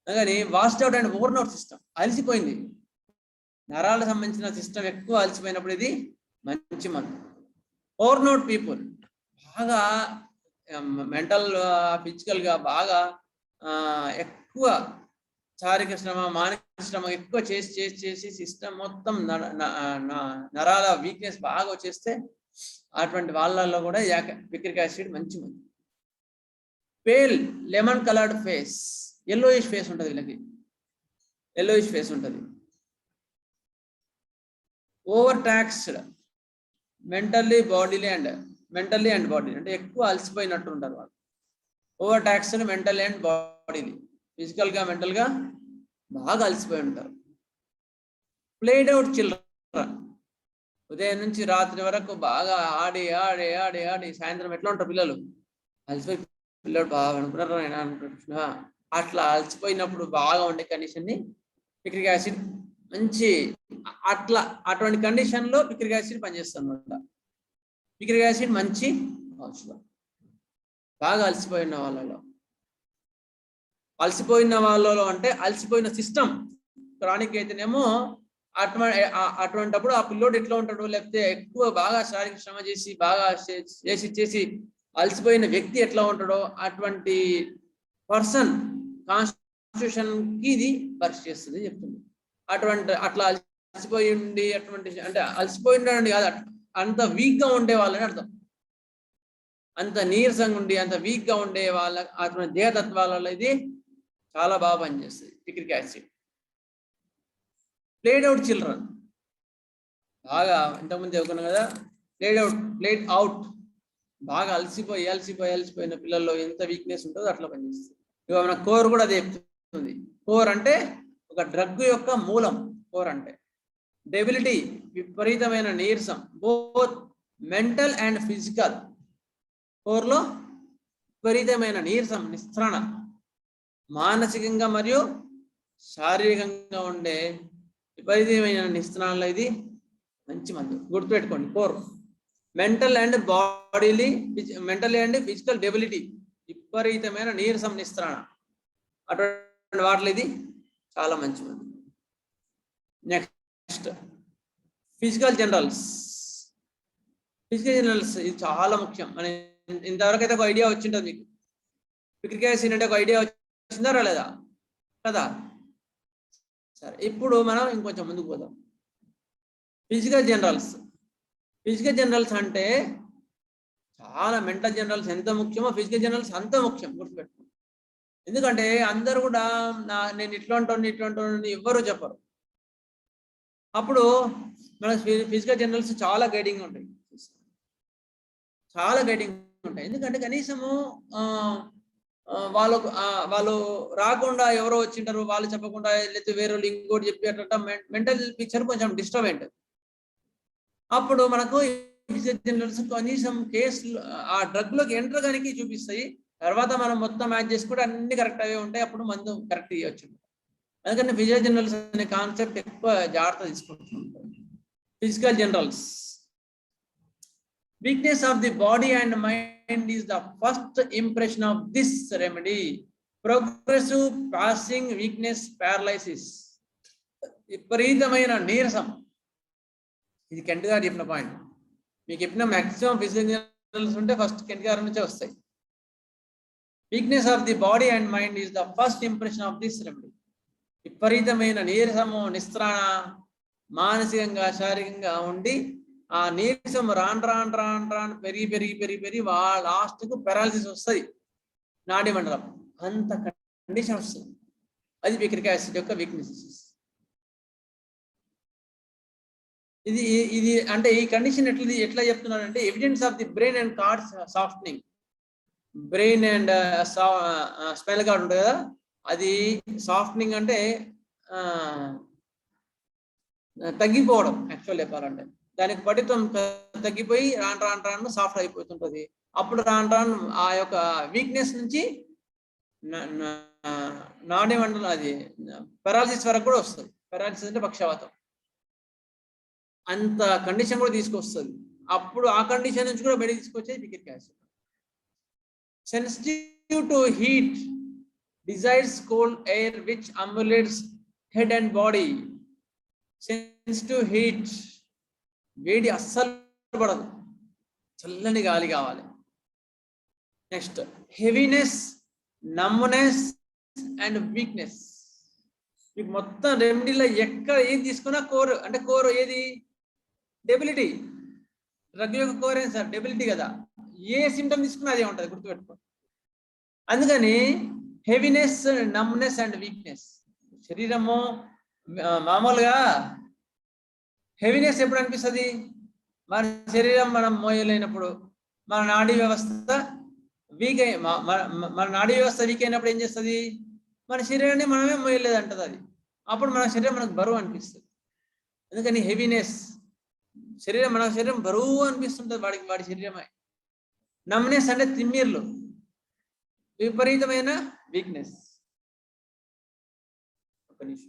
కానీ waste out and worn out system, అలసిపోయింది, నరాలకు సంబంధించిన సిస్టమ్ ఎక్కువ అలసిపోయినప్పుడు ఇది మంచి మందు. ఓవర్న్ అవుట్ పీపుల్ బాగా మెంటల్ ఫిజికల్గా బాగా ఎక్కువ శారీరక శ్రమ మానసిక శ్రమ ఎక్కువ చేసి చేసి చేసి సిస్టమ్ మొత్తం నరాల వీక్నెస్ బాగా వచ్చేస్తే అటువంటి వాళ్ళల్లో కూడా పిక్రిక్ యాసిడ్ మంచి మంది. Pale lemon coloured face, yellowish face ఉంటుంది, వీళ్ళకి ఎల్లోయిష్ ఫేస్ ఉంటుంది. ఓవర్ టాక్స్డ్ మెంటల్లీ అండ్ బాడీ, అంటే ఎక్కువ అలసిపోయినట్టు ఉంటారు వాళ్ళు. ఓవర్ టాక్స్డ్ మెంటల్లీ అండ్ బాడీలీ, ఫిజికల్గా మెంటల్గా బాగా అలసిపోయి ఉంటారు. ప్లేడ్ అవుట్ చిల్డ్రన్, ఉదయం నుంచి రాత్రి వరకు బాగా ఆడి ఆడి ఆడి ఆడి సాయంత్రం ఎట్లా ఉంటారు పిల్లలు, అలసిపోయి పిల్లలు బాగా అనుకుంటున్నా, అట్లా అలసిపోయినప్పుడు బాగా ఉండే కండిషన్ని పిక్రిక్ యాసిడ్ మంచి అటువంటి కండిషన్లో పిక్రిక్ యాసిడ్ పనిచేస్తుంది అనమాట. పిక్రిక్ యాసిడ్ మంచి ఔషధం బాగా అలసిపోయిన వాళ్ళలో అంటే అలసిపోయిన సిస్టమ్ క్రానిక్ అయితేనేమో అటువంటిప్పుడు ఆ పిల్లోడు ఎట్లా ఉంటాడు, లేకపోతే ఎక్కువ బాగా శారీరక శ్రమ చేసి బాగా చేసి అలసిపోయిన వ్యక్తి ఎట్లా ఉంటాడో అటువంటి పర్సన్ కాన్స్టిట్యూషన్ కి ఇది పరీక్ష చేస్తుంది చెప్తుంది. అట్లా అలసిపోయి ఉండి అటువంటి అంటే అలసిపోయి ఉండండి కాదు, అంత వీక్ గా ఉండే వాళ్ళని అర్థం. అంత నీరసంగా ఉండి అంత వీక్ గా ఉండే వాళ్ళ అటువంటి దేహతత్వాలలో ఇది చాలా బాగా పనిచేస్తుంది picric acid. Played out children, బాగా ఇంతకుముందు చెప్పుకున్నాం కదా, ప్లేడ్ అవుట్ బాగా అలసిపోయిన పిల్లల్లో ఎంత వీక్నెస్ ఉంటుందో అట్లా పనిచేస్తుంది. ఇక మన కోర్ కూడా అదే చెప్తుంది. కోర్ అంటే ఒక డ్రగ్ యొక్క మూలం. కోర్ అంటే డెబిలిటీ, విపరీతమైన నీరసం, బోత్ మెంటల్ అండ్ ఫిజికల్. కోర్లో విపరీతమైన నీరసం, నిస్త్రణ, మానసికంగా మరియు శారీరకంగా ఉండే విపరీతమైన నిస్త్రణలో ఇది మంచి మందు. గుర్తుపెట్టుకోండి, core mental and physical debility, విపరీతమైన నీరసం నిస్త్రణ, అటువంటి వాటిలో ఇది చాలా మంచి మందు. Next physical generals. ఇది చాలా ముఖ్యం. మన ఇంతవరకు అయితే ఒక ఐడియా వచ్చింటుంది మీకు. పిక్రిక్ యాసిడ్ అంటే ఒక ఐడియా వచ్చిందా రాలేదా కదా? సరే, ఇప్పుడు మనం ఇంకొంచెం ముందుకు పోదాం. ఫిజికల్ జనరల్స్ అంటే చాలా మెంటల్ జనరల్స్ ఎంత ముఖ్యమో ఫిజికల్ జనరల్స్ అంత ముఖ్యం, గుర్తుపెట్టుకోండి. ఎందుకంటే అందరూ కూడా నేను ఇట్లా ఉంటాను ఎవ్వరూ చెప్పరు. అప్పుడు మన ఫిజికల్ జనరల్స్ చాలా గైడింగ్ ఉంటాయి. ఎందుకంటే కనీసము వాళ్ళు రాకుండా ఎవరో వచ్చింటారు, వాళ్ళు చెప్పకుండా లేకపోతే వేరే వాళ్ళు ఇంకోటి చెప్పి అట్లా మెంటల్ పిక్చర్ కొంచెం డిస్టర్బ్ అయింటుంది. అప్పుడు మనకు కనీసం కేసులు ఆ డ్రగ్ లోకి ఎంటర్ కానీ చూపిస్తాయి. తర్వాత మనం మొత్తం మ్యాచ్ చేసుకుంటే అన్ని కరెక్ట్ అవే ఉంటాయి, అప్పుడు మందు కరెక్ట్ ఇవ్వచ్చు. అందుకని ఫిజికల్ జనరల్స్ అనే కాన్సెప్ట్ ఎక్కువ జాగ్రత్త తీసుకుంటున్నాం. Physical generals. Weakness of the body and mind is the first impression of this remedy. Progressive passing weakness, paralysis. విపరీతమైన నీరసం, ఇది కెంట్ గారు చెప్పిన పాయింట్. మీకు చెప్పిన మాక్సిమం ఫిజికల్ జనరల్స్ ఉంటే ఫస్ట్ కెంట్ గారి నుంచే వస్తాయి. Weakness of the body and mind is the first impression of this remedy. విపరీతమైన నీరసము, నిస్త్రాణ, మానసికంగా శారీరకంగా ఉండి ఆ నీరసం రాను పెరిగి లాస్ట్కు పెరాలసిస్ వస్తుంది, నాడి మండలం అంత కండిషన్ వస్తుంది. అది పిక్రిక్ యాసిడ్ యొక్క వీక్నెస్. ఇది అంటే ఈ కండిషన్ ఎట్లా చెప్తున్నారంటే evidence of the brain and cards softening. Brain and spell card ఉంటుంది కదా, అది సాఫ్ట్నింగ్ అంటే తగ్గిపోవడం. యాక్చువల్ చెప్పాలంటే దానికి పటిత్వం తగ్గిపోయి రాను సాఫ్ట్ అయిపోతుంటది. అప్పుడు రాను ఆ యొక్క వీక్నెస్ నుంచి నాడి మండలం అది పెరాలసిస్ వరకు కూడా వస్తుంది. పెరాలసిస్ అంటే పక్షవాతం, అంత కండిషన్ కూడా తీసుకొస్తుంది. అప్పుడు ఆ కండిషన్ నుంచి కూడా బయట తీసుకొచ్చేది picric acid. Sensitive to heat, desires cold air which emulates head and body. Sensitive heat, వేడి అస్సలు పడదు, చల్లని గాలి కావాలి. Next heaviness, numbness and weakness. మీకు మొత్తం రెమెడీలో ఎక్కడ ఏది తీసుకున్నా కోర్ అంటే కోర్ ఏది? డెబిలిటీ. డ్రగ్ యొక్క కోర్ ఏం సార్? డెబిలిటీ కదా. ఏ సిమ్టమ్ తీసుకున్నా అదే ఉంటుంది, గుర్తుపెట్టుకోండి. అందుకని హెవీనెస్, నమ్నెస్ అండ్ వీక్నెస్. శరీరము మామూలుగా హెవీనెస్ ఎప్పుడు అనిపిస్తుంది? మన శరీరం మనం మోయలేనప్పుడు, మన నాడీ వ్యవస్థ వీక్ మన నాడీ వ్యవస్థ వీక్ అయినప్పుడు ఏం చేస్తుంది? మన శరీరాన్ని మనమే మోయలేదు అంటది అది. అప్పుడు మన శరీరం మనకు బరువు అనిపిస్తుంది. అందుకని హెవీనెస్, మన శరీరం బరువు అనిపిస్తుంటుంది వాడి శరీరమే. నమ్నెస్ అంటే తిమ్మిర్లు, విపరీతమైన వీక్నెస్. ఒక నిమిషం.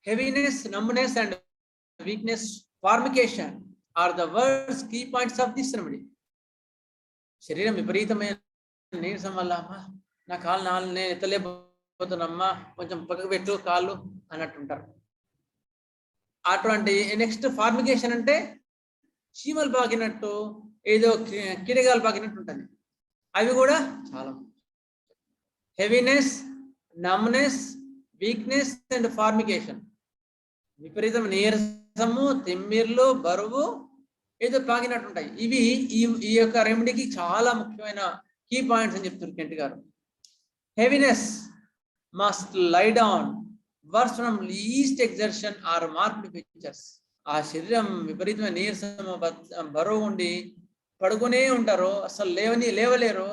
Heaviness, numbness and weakness formication are the worst key points of this remedy. శరీరం విపరీతమైన నీరసం వల్ల అమ్మా నా కాళ్ళు నేను ఎత్తలేకపోతున్నామ్మా, కొంచెం పక్కకు పెట్టు కాళ్ళు అన్నట్టుంటారు. అటువంటి నెక్స్ట్ ఫార్మికేషన్ అంటే చీమలు పాకినట్టు, ఏదో కీడగాలు పాకినట్టు ఉంటుంది. అవి కూడా చాలా. Heaviness, numbness, weakness and formication. విపరీతం నీరసము, తిమ్మిర్లు, బరువు, ఏదో పాకినట్టు ఉంటాయి. ఇవి ఈ యొక్క రెమెడీకి చాలా ముఖ్యమైన కీ పాయింట్స్ అని చెప్తున్నారు కెంట్ గారు. Heaviness must lie down, worse from least exertion are marked features. ఆ శరీరం విపరీతమైన నీరసము, బరువు ఉండి పడుకునే ఉంటారు, అసలు లేవలేరు.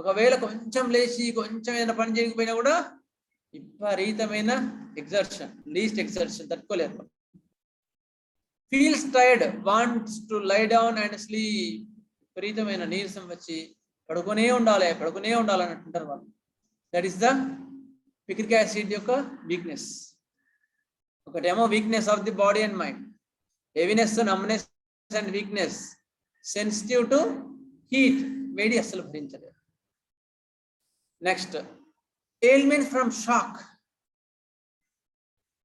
ఒకవేళ కొంచెం లేచి కొంచెం ఏదైనా పని చేయకపోయినా కూడా విపరీతమైన ఎగ్జర్షన్, లీస్ట్ ఎగ్జర్షన్ తట్టుకోలేరు. Feels tired, wants to lie down and sleep. విపరీతమైన నీరసం వచ్చి పడుకునే ఉండాలి అని అంటారు వాళ్ళు. That is the picric acid యొక్క వీక్నెస్. ఒకటేమో weakness of the body and mind, heaviness, numbness and weakness. Sensitive to heat, వేడి అస్సలు భరించలేదు. Next ailments from shock.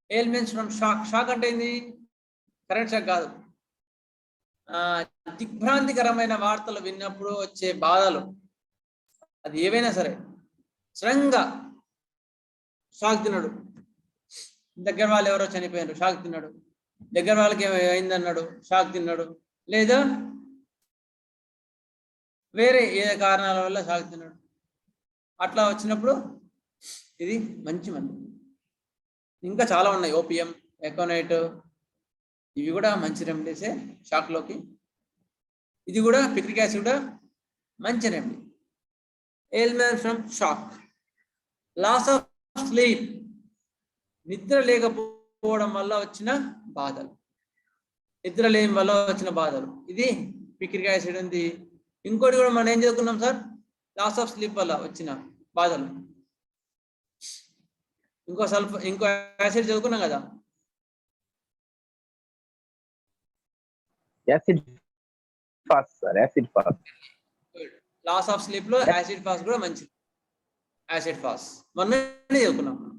Ailments from shock. Shock అంటే ఏంది? కరెంట్ షాక్ కాదు, దిగ్భ్రాంతికరమైన వార్తలు విన్నప్పుడు వచ్చే బాధలు. అది ఏవైనా సరే, సడన్గా షాక్ తిన్నాడు. దగ్గర వాళ్ళు ఎవరో చనిపోయినారు, షాక్ తిన్నాడు. దగ్గర వాళ్ళకి అయిందన్నాడు, షాక్ తిన్నాడు. లేదా వేరే ఏ కారణాల వల్ల షాక్ తిన్నాడు. అట్లా వచ్చినప్పుడు ఇది మంచి మందు. ఇంకా చాలా ఉన్నాయి, ఓపియం, ఎకోనైట్, ఇవి కూడా మంచి రెమెడీసే షాక్లోకి. ఇది కూడా పిక్రిక్ యాసిడ్ కూడా మంచి remedy. Ailment from shock. Loss of sleep, నిద్ర లేకపోవడం వల్ల వచ్చిన బాధలు, నిద్ర లేని వల్ల వచ్చిన బాధలు, ఇది పిక్రిక్ యాసిడ్ ఉంది. ఇంకోటి కూడా మనం ఏం చదువుకున్నాం సార్? లాస్ ఆఫ్ స్లీప్ వల్ల వచ్చిన బాధలు. ఇంకో యాసిడ్ చదువుకున్నాం కదా, acid phos sir. Acid phos. Loss of sleep లో యాసిడ్ ఫాస్ట్ కూడా మంచిది. యాసిడ్ ఫాస్ మొన్ననే చదువుకున్నాం మనం.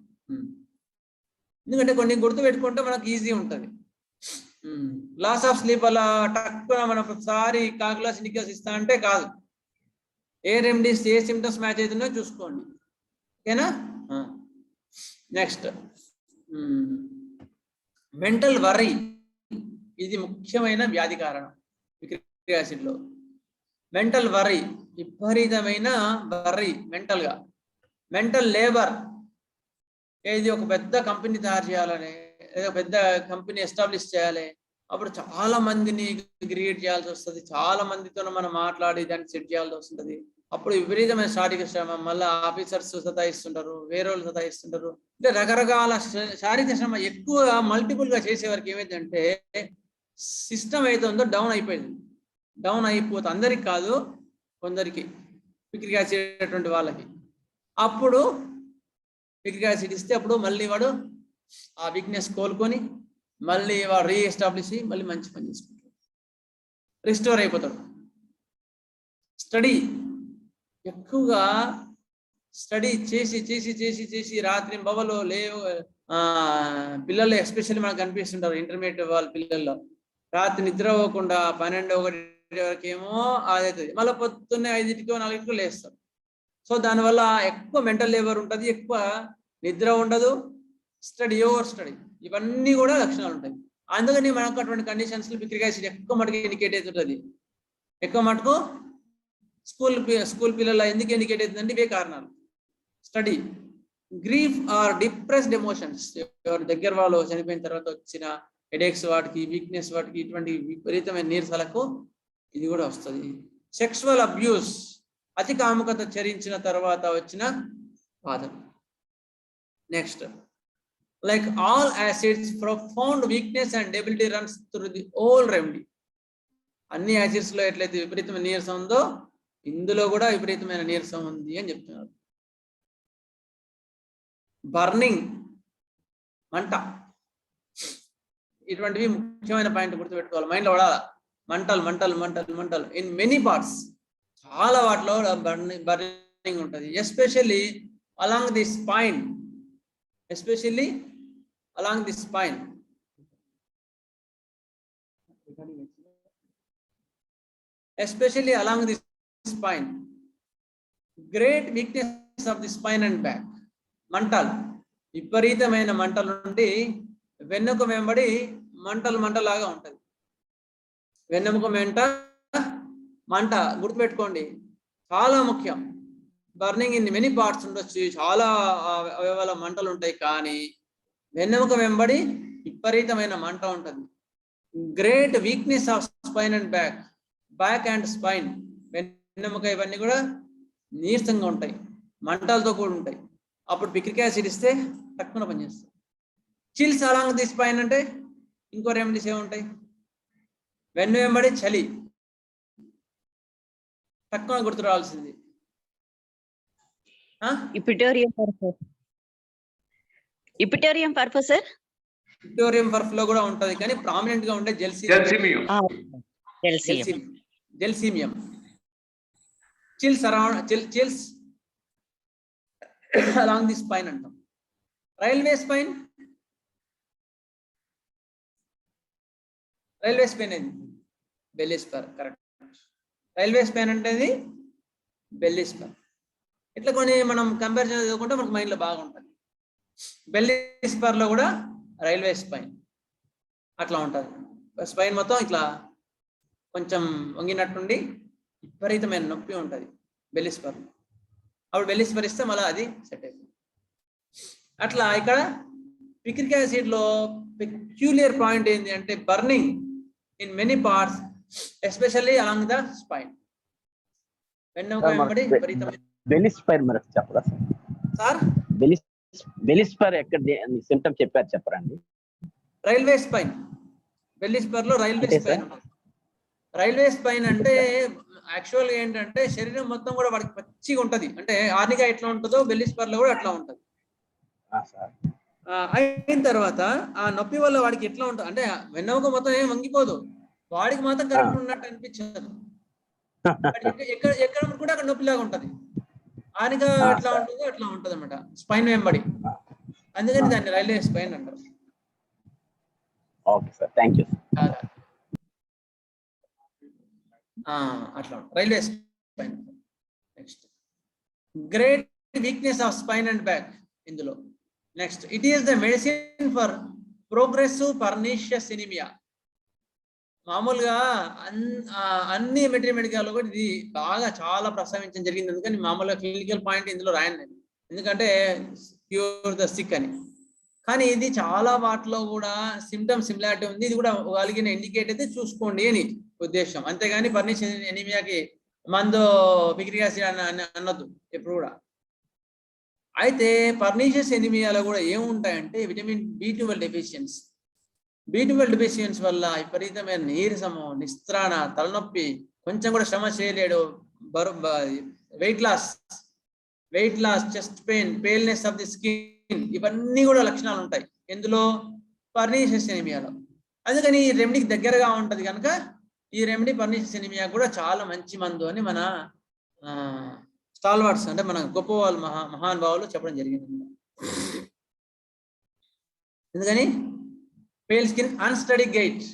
ఎందుకంటే కొన్ని గుర్తు పెట్టుకుంటే మనకు ఈజీ ఉంటుంది. లాస్ ఆఫ్ స్లీప్ వల్ల టక్కున మనం ఒకసారి కాకులాస్ ఇండికేస్ ఇస్తా అంటే కాదు. ఏ రెమెడీస్ ఏ సిమ్టమ్స్ మ్యాచ్ అవుతుందో చూసుకోండి. ఓకేనా? నెక్స్ట్ మెంటల్ వర్రీ, ఇది ముఖ్యమైన వ్యాధి కారణం పిక్రిక్ యాసిడ్ లో. మెంటల్ వర్రీ, విపరీతమైన వర్రీ మెంటల్ గా. మెంటల్ లేబర్, ఇది ఒక పెద్ద కంపెనీ తయారు చేయాలని, ఏదో పెద్ద కంపెనీ ఎస్టాబ్లిష్ చేయాలి, అప్పుడు చాలా మందిని క్రియేట్ చేయాల్సి వస్తుంది, చాలా మందితో మనం మాట్లాడి దాన్ని సెట్ చేయాల్సి వస్తుంది. అప్పుడు విపరీతమైన శారీరక శ్రమ, మళ్ళీ ఆఫీసర్స్ సతాయిస్తుంటారు, వేరే వాళ్ళు సతాయిస్తుంటారు. అంటే రకరకాల శారీరక శ్రమ ఎక్కువ మల్టిపుల్ గా చేసే వరకు ఏమైందంటే సిస్టమ్ అయితే ఉందో డౌన్ అయిపోయింది. డౌన్ అయిపోతుంది, అందరికి కాదు, కొందరికి పిక్రిక్ యాసిడ్ అటువంటి వాళ్ళకి. అప్పుడు పిక్రిక్ యాసిడ్ ఇస్తే అప్పుడు మళ్ళీ వాడు ఆ వీక్నెస్ కోలుకొని మళ్ళీ వాడు రీఎస్టాబ్లిష్ మళ్ళీ మంచి పని చేసుకుంటాడు, రిస్టోర్ అయిపోతాడు. స్టడీ ఎక్కువగా స్టడీ చేసి చేసి చేసి చేసి రాత్రి బవలు లేవు. పిల్లలు ఎస్పెషల్లీ మనకు కనిపిస్తుంటారు ఇంటర్మీడియట్ వాళ్ళ పిల్లల్లో, రాత్రి నిద్ర అవ్వకుండా 12-1 వరకు ఏమో అదవుతుంది, మళ్ళీ పొద్దున్నే 5-4 గంటలకు లేస్తారు. సో దానివల్ల ఎక్కువ మెంటల్ లేబర్ ఉంటుంది, ఎక్కువ నిద్ర ఉండదు, స్టడీ ఓవర్ స్టడీ, ఇవన్నీ కూడా లక్షణాలు ఉంటాయి. అందుకని మనకు అటువంటి కండిషన్స్ లో పిక్రిక్ యాసిడ్ ఎక్కువ మటుకు ఇండికేట్ అవుతుంటుంది. ఎక్కువ మటుకు స్కూల్ పిల్లల ఎందుకు ఇండికేట్ అవుతుందంటే ఇవే కారణాలు. Study, grief or depressed emotions, ఎవరి దగ్గర వాళ్ళు చనిపోయిన తర్వాత వచ్చిన హెడేక్స్ వాటికి, వీక్నెస్ వాటికి, ఇటువంటి విపరీతమైన నీరసాలకు ఇది కూడా వస్తుంది. సెక్షువల్ అబ్యూస్, అతి కాముకత చరించిన తర్వాత వచ్చిన బాధలు. Next, like all acids, profound weakness and debility runs through the whole remedy. అన్ని యాసిడ్స్ లో ఎట్లయితే విపరీతమైన నీరసం ఉందో ఇందులో కూడా విపరీతమైన నీరసం ఉంది అని చెప్తున్నారు. బర్నింగ్, మంట, ఇటువంటివి ముఖ్యమైన పాయింట్ గుర్తుపెట్టుకోవాలి, మైండ్ లో పడాలి. మంటలు మంటలు మంటలు మంటలు ఇన్ మెనీ పార్ట్స్, చాలా వాటిలో బర్నింగ్ ఉంటుంది. Especially along the spine, especially along the spine. Especially along the spine. Great weakness of the spine and back. మంటలు, విపరీతమైన మంటలు నుండి వెన్నెముక వెంబడి మంటలు మంటలాగా ఉంటుంది. వెన్నెముక వెంట మంట గుర్తుపెట్టుకోండి, చాలా ముఖ్యం. బర్నింగ్ ఇన్ మెనీ పార్ట్స్ ఉండొచ్చు, చాలా అవయవాల మంటలు ఉంటాయి, కానీ వెన్నెముక వెంబడి విపరీతమైన మంట ఉంటుంది. Great weakness of spine and back, back and spine, వెన్నెముక ఇవన్నీ కూడా నీరసంగా ఉంటాయి, మంటలతో కూడా ఉంటాయి. అప్పుడు పిక్రిక్ యాసిడ్ ఇస్తే తక్కువ పనిచేస్తాయి. చిల్స్ అలాంగ్ ది స్పైన్ అంటే ఇంకో రెమెడీస్ ఏముంటాయి, వెన్ను వెంబడి చలి, తక్కువ గుర్తు రావాల్సింది. ఇపిటోరియం పర్పస్ ఇపిటోరియం పర్ఫ్ లో కూడా ఉంటది, కానీ ప్రామినెంట్ గా ఉండే gelsemium. Chills around chills along the spine అంటాం. రైల్వే స్పైన్, రైల్వే స్పైన్ అది belly spur, correct. Railway spine అంటే బెల్లీ స్పర్. ఇట్లా కొన్ని మనం కంపారిజన్ చదువుకుంటే మనకు మైండ్ లో బాగుంటుంది. బెల్లీ స్పర్ లో కూడా రైల్వే స్పైన్ అట్లా ఉంటుంది. స్పైన్ మొత్తం ఇట్లా కొంచెం వంగినట్టుండి విపరీతమైన నొప్పి ఉంటుంది బెల్లీ స్పర్. అప్పుడు బెల్లీ స్పర్ ఇస్తే మళ్ళీ అది సెట్ అయిపోతుంది. అట్లా ఇక్కడ పిక్రిక్ యాసిడ్ లో పెక్యులియర్ పాయింట్ ఏంటి అంటే burning in many parts, especially along the spine. వెన్నెముక వెంబడి విపరీతమైన బెల్లీ స్పైన్ మనకు చెప్పరా సార్? బెల్లీ స్పైన్ ఎక్కడ సింప్టమ్ చెప్పారు చెప్పరండి. రైల్వే స్పైన్, బెల్లీ స్పైన్ లో రైల్వే స్పైన్. రైల్వే స్పైన్ అంటే యాక్చువల్ గా ఏంటంటే శరీరం మొత్తం కూడా వాడికి పచ్చిగా ఉంటది, అంటే ఆర్నిగా ఎట్లా ఉంటుందో బెల్లీ స్పైన్ లో కూడా అట్లా ఉంటది. అయిన తర్వాత ఆ నొప్పి వల్ల వాడికి ఎట్లా ఉంటుంది అంటే వెన్నెముక మొత్తం ఏం వంగిపోదు, వాడికి మాత్రం కరెక్ట్ ఉన్నట్టు అనిపించదు. ఎక్కడ కూడా అక్కడ నొప్పిలాగా ఉంటది. ఆనిక ఎట్లా ఉంటుందో అట్లా ఉంటుంది అనమాట, స్పైన్ వెంబడి. అందుకని దాన్ని రైల్వే స్పైన్ అంటారు. Okay sir, thank you. అట్లా railway spine. Next great weakness of spine and back ఇందులో. Next it is the medicine for progressive pernicious anaemia. మామూలుగా అన్ని మెడికల్ కూడా ఇది బాగా చాలా ప్రస్తావించడం జరిగింది. అందుకని మామూలుగా క్లినికల్ పాయింట్ ఇందులో రాయను నేను, ఎందుకంటే క్యూర్ ద సిక్ అని. కానీ ఇది చాలా వాటిలో కూడా సిమ్టమ్ సిమిలారిటీ ఉంది. ఇది కూడా కలిగిన ఇండికేట్ అయితే చూసుకోండి అని ఉద్దేశం, అంతేగాని పర్నిషియస్ ఎనీమియాకి మందు పిక్రిక్ యాసిడ్ అన్నద్దు ఎప్పుడు కూడా. అయితే పర్నిషియస్ ఎనీమియాలో కూడా ఏముంటాయంటే vitamin B12 deficiency. B12 deficiency వల్ల విపరీతమైన నీరసము, నిస్త్రాణ, తలనొప్పి, కొంచెం కూడా శ్రమ చేయలేడు, weight loss, chest pain, paleness of the skin, ఇవన్నీ కూడా లక్షణాలు ఉంటాయి ఎందులో, పర్నిషియస్ ఎనీమియాలో. అందుకని ఈ రెమెడీకి దగ్గరగా ఉంటది కనుక ఈ రెమెడీ పర్నిషియస్ ఎనీమియా కూడా చాలా మంచి మందు అని మన స్టాల్వార్డ్స్ అంటే మన గొప్ప వాళ్ళు మహానుభావులు చెప్పడం జరిగింది. ఎందుకని pale skin, unsteady GIET,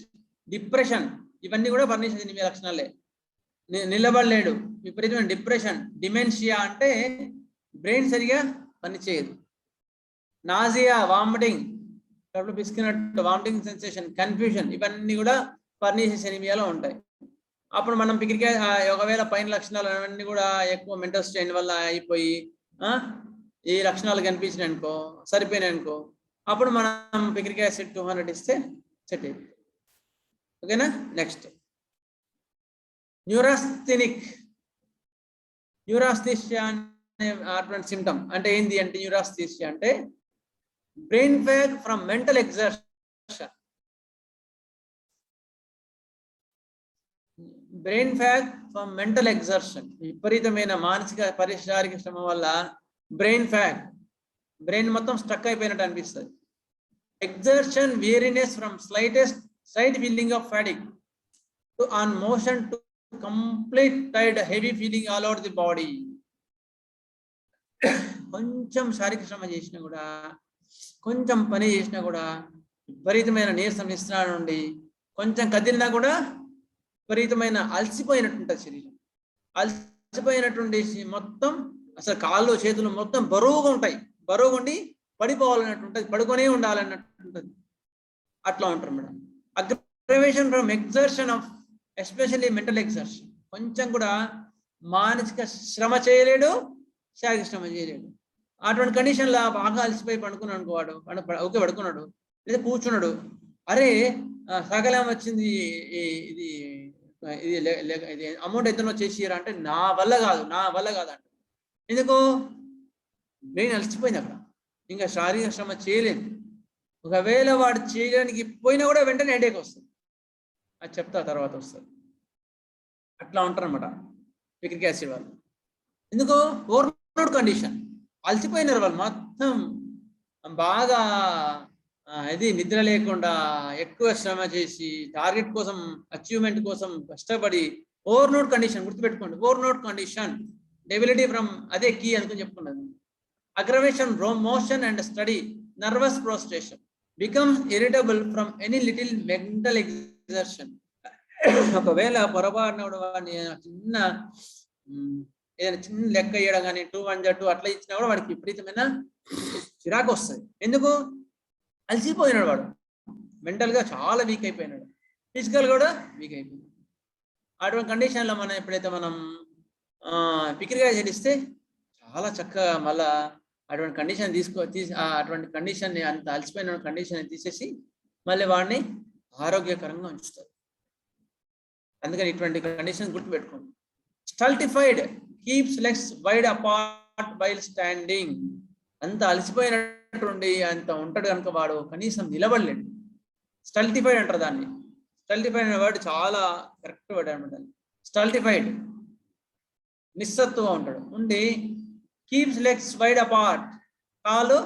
depression, ఇవన్నీ కూడా పర్నిషియస్ ఎనీమియా లక్షణాలే. నిలబడలేడు, విపరీతమైన డిప్రెషన్, డిమెన్షియా అంటే బ్రెయిన్ సరిగా పనిచేయదు, నాజియా, వామిటింగ్, కడుపులో పిసికినట్టు వామిటింగ్ సెన్సేషన్, కన్ఫ్యూజన్, ఇవన్నీ కూడా పర్నిషియస్ ఎనీమియాలో ఉంటాయి. అప్పుడు మనం పిక్రిక్ ఒకవేళ పైన లక్షణాలు అవన్నీ కూడా ఎక్కువ మెంటల్ స్ట్రెయిన్ వల్ల అయిపోయి ఈ లక్షణాలు కనిపించినాయి అనుకో, సరిపోయినాయి అనుకో, అప్పుడు మనం పిక్రిక్ యాసిడ్ 200 ఇస్తే సెట్ అయిపోతుంది. ఓకేనా. నెక్స్ట్ న్యూరాస్థీషియా అటువంటి సిమ్టమ్ అంటే ఏంది అంటే, న్యూరాస్థీషియా అంటే brain fag from mental exertion. Brain fag from mental exertion, విపరీతమైన మానసిక శారీరక శ్రమ వల్ల బ్రెయిన్ ఫ్యాగ్, బ్రెయిన్ మొత్తం స్ట్రక్ అయిపోయినట్టు అనిపిస్తుంది. Exertion, weariness from slight feeling of fatigue to on motion to complete tired, heavy feeling all over the body. కొంచెం శారీరక శ్రమ చేసినా కూడా, కొంచెం పని చేసినా కూడా విపరీతమైన నీరసం, నిస్త్రాణ నుండి, కొంచెం కదిలినా కూడా విపరీతమైన అలసిపోయినట్టుంటుంది శరీరం. అలసిపోయినట్టుండి మొత్తం అసలు కాళ్ళు చేతులు మొత్తం బరువుగా ఉంటాయి, బరువుగా ఉండి పడిపోవాలన్నట్టు ఉంటుంది, పడుకొనే ఉండాలన్నట్టు ఉంటుంది. అట్లా ఉంటారు madam. Aggravation from exertion of especially mental exertion, కొంచెం కూడా మానసిక శ్రమ చేయలేడు, శారీరక శ్రమ చేయలేడు. అటువంటి కండిషన్లో బాగా అలసిపోయి పడుకున్నాడు అనుకోవాడు, ఓకే పడుకున్నాడు లేదా కూర్చున్నాడు, అరే సకలం వచ్చింది, ఇది ఇది అమౌంట్ ఎంతనో చేసిరా అంటే నా వల్ల కాదు అంట. ఎందుకు? బ్రెయిన్ అలసిపోయింది అక్కడ, ఇంకా శారీరక శ్రమ చేయలేదు. ఒకవేళ వాడు చేయడానికి పోయినా కూడా వెంటనే హెడేక్ వస్తుంది, అది చెప్తా తర్వాత వస్తుంది. అట్లా ఉంటారు అనమాట పిక్రిక్ యాసిడ్ వాళ్ళు. ఎందుకు? ఓవర్లోడ్ కండిషన్, అలసిపోయినారు వాళ్ళు మొత్తం, బాగా ఇది నిద్ర లేకుండా ఎక్కువ శ్రమ చేసి టార్గెట్ కోసం, అచీవ్మెంట్ కోసం కష్టపడి, ఓవర్లోడ్ కండిషన్ గుర్తుపెట్టుకోండి. ఓవర్లోడ్ కండిషన్, డెబిలిటీ ఫ్రమ్, అదే కీ అనుకుని చెప్పుకున్నాను. Aggravation, motion and study, nervous prostration, becomes irritable from any little mental exertion. ఒకవేళ పొరపాటున వాడిని చిన్న ఏదైనా చిన్న లెక్క వేయడం కానీ 212 అట్లా ఇచ్చినా కూడా వాడికి విపరీతమైన చిరాకు వస్తుంది. ఎందుకు? అలసిపోయినాడు వాడు, మెంటల్గా చాలా వీక్ అయిపోయినాడు, ఫిజికల్ కూడా వీక్ అయిపోయినాడు. అటువంటి కండిషన్లో మనం ఎప్పుడైతే మనం పిక్రిక్ యాసిడ్ ఇస్తే చాలా చక్కగా మళ్ళా అటువంటి కండిషన్ అటువంటి కండిషన్ని, అంత అలసిపోయిన కండిషన్ తీసేసి మళ్ళీ వాడిని ఆరోగ్యకరంగా ఉంచుతారు. అందుకని ఇటువంటి కండిషన్ గుర్తుపెట్టుకోండి. Stultified, keeps legs wide apart while standing, అంత అలసిపోయినట్టుండి అంత ఉంటాడు కనుక వాడు కనీసం నిలబడలేడు. స్టల్టిఫైడ్ అంటారు దాన్ని. స్టల్టిఫైడ్ అనే వర్డ్ చాలా కరెక్ట్ వర్డ్ అనమాట. స్టల్టిఫైడ్, నిస్సత్తుగా ఉంటాడు ఉండి, కీప్స్ లెగ్స్ వైడ్ అపార్ట్, కాలు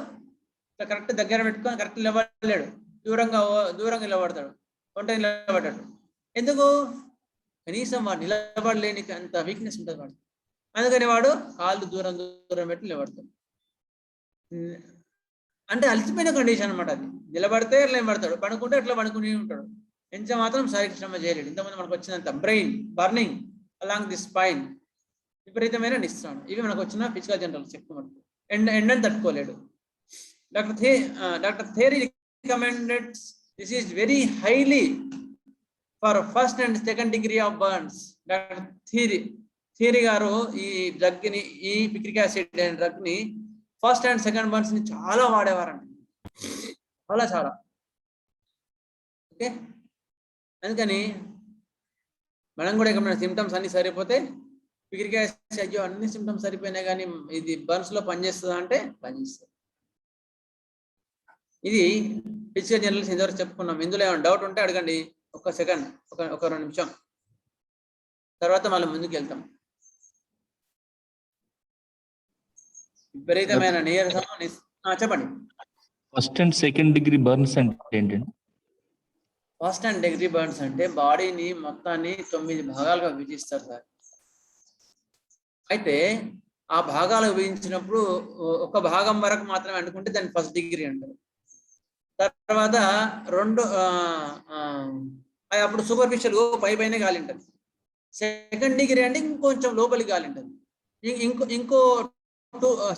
కరెక్ట్ దగ్గర పెట్టుకొని కరెక్ట్ నిలబడలేడు, దూరంగా నిలబడతాడు, ఒంట నిలబడ్డాడు. ఎందుకు? కనీసం వాడు నిలబడలేని అంత వీక్నెస్ ఉంటుంది వాడు. అందుకని వాడు కాళ్ళు దూరం దూరం పెట్టి నిలబడతాడు. అంటే అలసిపోయిన కండిషన్ అనమాట అది. నిలబడితే ఎట్లా నిలబడతాడు, పడుకుంటే ఎట్లా పడుకుని ఉంటాడు. ఎంత మాత్రం శారీరక శ్రమ చేయలేడు. ఇంతమంది మనకు వచ్చినంత brain burning along the spine, విపరీతమైన నిస్సరణ, ఇవి మనకు వచ్చిన ఫిజికల్ జనరల్స్ ఎక్కువ మనకు. ఎండని తట్టుకోలేడు. Doctor Thierry recommended this is very highly for first and second degree of burns. Doctor Thierry గారు ఈ డ్రగ్ ని, ఈ పిక్రిక్ యాసిడ్ అనే డ్రగ్ ని ఫస్ట్ అండ్ సెకండ్ బర్న్స్ ని చాలా వాడేవారండి, చాలా. ఓకే, అందుకని మనం కూడా ఇక్కడ సిమ్టమ్స్ అన్ని సరిపోతే పిక్రిక్ యాసిడ్ అయ్యో అన్ని సిమ్టమ్స్ సరిపోయినాయి కానీ ఇది బర్న్స్ లో పనిచేస్తుందా అంటే పనిచేస్తుంది. ఇది ఫిజికల్ జనరల్స్ ఇంతవరకు చెప్పుకున్నాం. ఇందులో ఏమైనా డౌట్ ఉంటే అడగండి. ఒక సెకండ్, ఒక 2 నిమిషం, తర్వాత మళ్ళీ ముందుకు వెళ్తాం. విపరీతమైన నీరసం. చెప్పండి. First and second degree burns అంటే ఏంటండి? ఫస్ట్ అండ్ డిగ్రీ బర్న్స్ అంటే బాడీని మొత్తాన్ని 9 భాగాలుగా విభజిస్తారు సార్. అయితే ఆ భాగాలు విభజించినప్పుడు ఒక భాగం వరకు మాత్రమే అనుకుంటే దాన్ని ఫస్ట్ డిగ్రీ అంటారు. తర్వాత అప్పుడు సూపర్ఫిషియల్ పైనే గాలి ఉంటుంది. సెకండ్ డిగ్రీ అంటే ఇంకొంచెం లోపలికి గాలి ఉంటుంది. ఇంకో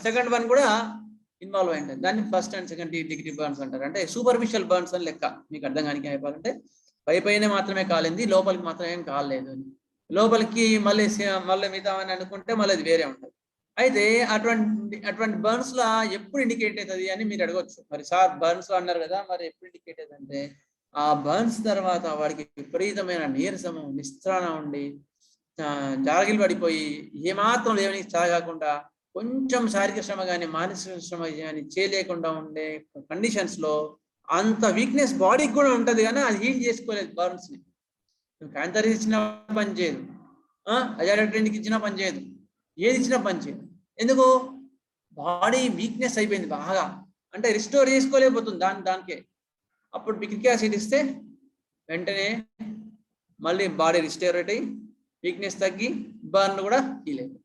సెకండ్ వన్ కూడా ఇన్వాల్వ్ అయి ఉంటుంది. దాన్ని first and second degree burns అంటారు. అంటే సూపర్ఫిషియల్ బర్న్స్ అని లెక్క. మీకు అర్థం కానికి అయిపోవాలంటే పైనే మాత్రమే కాలింది, లోపలికి మాత్రం ఏం కాలేదు అని. లోపలికి మళ్ళీ మిగతా అని అనుకుంటే మళ్ళీ అది వేరే ఉంటుంది. అయితే అటువంటి బర్న్స్ లా ఎప్పుడు ఇండికేట్ అవుతుంది అని మీరు అడగవచ్చు. మరి సార్ బర్న్స్ లో అన్నారు కదా, మరి ఎప్పుడు ఇండికేట్ అవుతుంది అంటే ఆ బర్న్స్ తర్వాత వాడికి విపరీతమైన నీరసము, నిస్త్రాణ ఉండి జాగిలు పడిపోయి ఏమాత్రం లేవని చాగకుండా కొంచెం శారీరక శ్రమ కానీ మానసిక శ్రమ కానీ చేయలేకుండా ఉండే కండిషన్స్ లో అంత వీక్నెస్ బాడీకి కూడా ఉంటది కానీ అది హీల్ చేసుకోలేదు బర్న్స్ ని. క్యాన్సర్ ఇచ్చినా పని చేయదు, అజాడక్ట్రెంట్కి ఇచ్చినా పని చేయదు, ఏది ఇచ్చినా పని చేయదు. ఎందుకు? బాడీ వీక్నెస్ అయిపోయింది బాగా, అంటే రిస్టోర్ చేసుకోలేకపోతుంది దానికే. అప్పుడు పిక్రిక్ యాసిడ్ ఇస్తే వెంటనే మళ్ళీ బాడీ రిస్టోర్ అయ్యి వీక్నెస్ తగ్గి బర్న్ కూడా హీల్ అయిపోతుంది.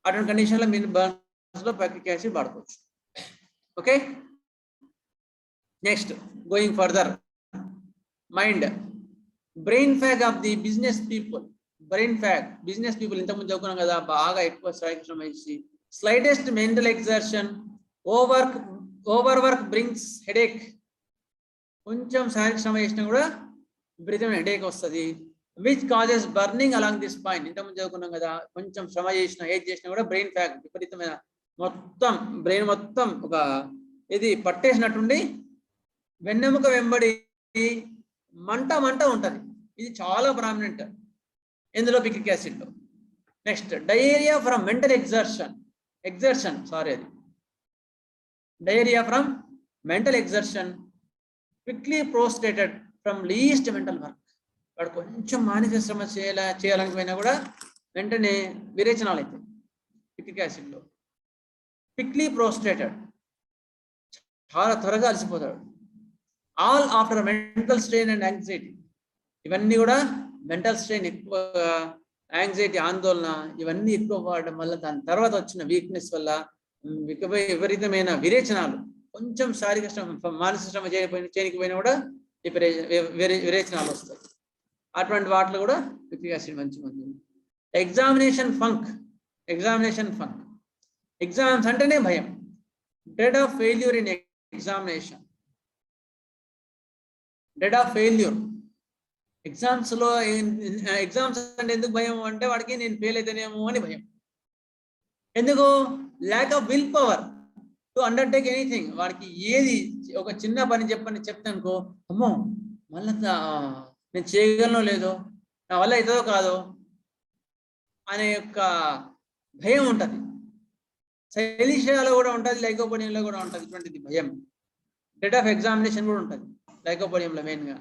అటువంటి కండిషన్లో మీరు బర్న్స్ లో పిక్రిక్ యాసిడ్ వాడుకోవచ్చు. Okay, next going further, mind brain fag of the business people. Brain fag business people ఇంతకుముందు చదువుకున్నాం కదా, బాగా ఎక్కువ శ్రమ ఇచ్చి slightest mental exertion, over work brings headache. కొంచెం శారీరక శ్రమ చేసినా కూడా విపరీతమైన హెడేక్ వస్తుంది. Which causes burning along the spine. ఇంతకుముందు చదువుకున్నాం కదా, కొంచెం శ్రమ చేసినా ఏది చేసినా కూడా బ్రెయిన్ ఫ్యాగ్ విపరీతమైన మొత్తం బ్రెయిన్ మొత్తం ఒక ఇది పట్టేసినట్టుండి వెన్నెముక వెంబడి మంట ఉంటది. ఇది చాలా ప్రామినెంట్ ఇందులో పిక్రిక్ యాసిడ్ లో. Next diarrhoea from mental exertion. అది diarrhoea from mental exertion, quickly prostrated from least mental work. వాడు కొంచెం మానసిక శ్రమ చేయాలనిపోయినా కూడా వెంటనే విరేచనాలు అవుతాయి పిక్రిక్ యాసిడ్ లో. క్విక్లీ ప్రోస్ట్రేటెడ్, చాలా త్వరగా అలసిపోతాడు. All after mental strain and anxiety. ఇవన్నీ కూడా మెంటల్ స్ట్రెయిన్ ఎక్కువ, యాంగ్జైటీ ఆందోళన ఇవన్నీ ఎక్కువ వాడడం వల్ల దాని తర్వాత వచ్చిన వీక్నెస్ వల్ల విపరీతమైన విరేచనాలు, కొంచెం శారీరక శ్రమ మానసిక శ్రమ చేయకపోయినా కూడా విరేచనాలు వస్తాయి. అటువంటి వాటిలో కూడా పిక్రిక్ యాసిడ్ మంచి మంది. Examination funk. ఎగ్జామ్స్ అంటేనే భయం. Dread of failure in examination. Exams లో ఎగ్జామ్స్ అంటే ఎందుకు భయం అంటే వాడికి నేను ఫెయిల్ అయితేనేమో అని భయం. ఎందుకు? Lakh of will power to undertake anything. వాడికి ఏది ఒక చిన్న పని చెప్తే అనుకో, అమ్మో మళ్ళీ నేను చేయగలనో లేదో, నా వల్ల అవుతుందో కాదో అనే యొక్క భయం ఉంటుంది. శైలిషయాలో కూడా ఉంటుంది, లైకోపోడియంలో కూడా ఉంటుంది ఇటువంటిది భయం. డేట్ ఆఫ్ ఎగ్జామినేషన్ కూడా ఉంటుంది లైకోపోడియంలో మెయిన్గా.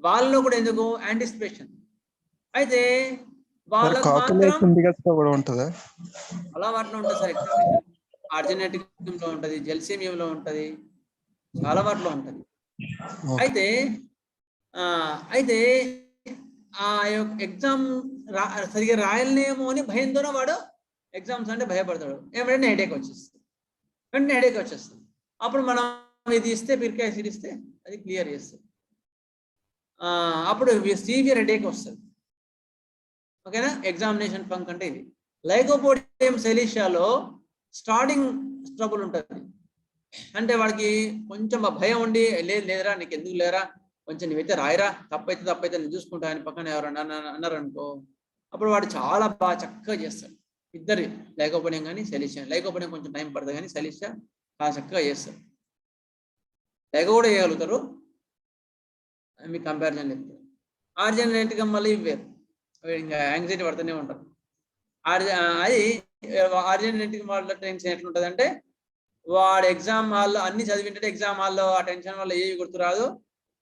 వాళ్ళలో కూడా ఎందుకు? యాంటిసిపేషన్. అయితే వాళ్ళకి మాత్రం అలా వాటిలో ఉంటుంది సార్. ఆర్జినెటిక్లో ఉంటుంది, జెల్సీమియంలో ఉంటుంది, చాలా వాటిలో ఉంటుంది. అయితే ఆ యొక్క ఎగ్జామ్ సరిగా రాయలేమో అని భయంతోనే వాడు ఎగ్జామ్స్ అంటే భయపడతాడు, ఏమంటే హెడేక్ వచ్చేస్తుంది, వెంటనే హెడేక్ వచ్చేస్తుంది. అప్పుడు మనం ఇది ఇస్తే పిరిక్ యాసిడ్ ఇస్తే అది క్లియర్ చేస్తుంది. అప్పుడు సీవియర్ హెడేక్ వస్తుంది. ఓకేనా? ఎగ్జామినేషన్ ఫంక్ అంటే ఇది. లైకోపోడియం సెలీషియాలో స్టార్టింగ్ ట్రబుల్ ఉంటుంది. అంటే వాడికి కొంచెం భయం ఉండి లేదురా నీకు ఎందుకు లేరా, కొంచెం నువ్వైతే రాయరా, తప్పైతే నేను చూసుకుంటా అని పక్కన ఎవరన్నా అన్నారనుకో, అప్పుడు వాడు చాలా బాగా చక్కగా చేస్తాడు. ఇద్దరు లైకోపోడియం కానీ సెలీషియా, లైకోపోడియం కొంచెం టైం పడుతుంది కానీ సెలీషియా చాలా చక్కగా చేస్తారు. లైకో కూడా చేయగలుగుతారు, మీకు కంపారిజన్ చెప్తారు. ఆర్జెనెటికం మళ్ళీ వేరు, ఇంకా యాంగ్జైటీ పడుతూనే ఉంటారు. అది ఆర్జెనెటికం వాళ్ళ టెన్షన్ ఎట్లుంటుంది అంటే, వాడు ఎగ్జామ్ హాల్లో అన్ని చదివింటే ఎగ్జామ్ హాల్లో ఆ టెన్షన్ వల్ల ఏవి గుర్తురాదు,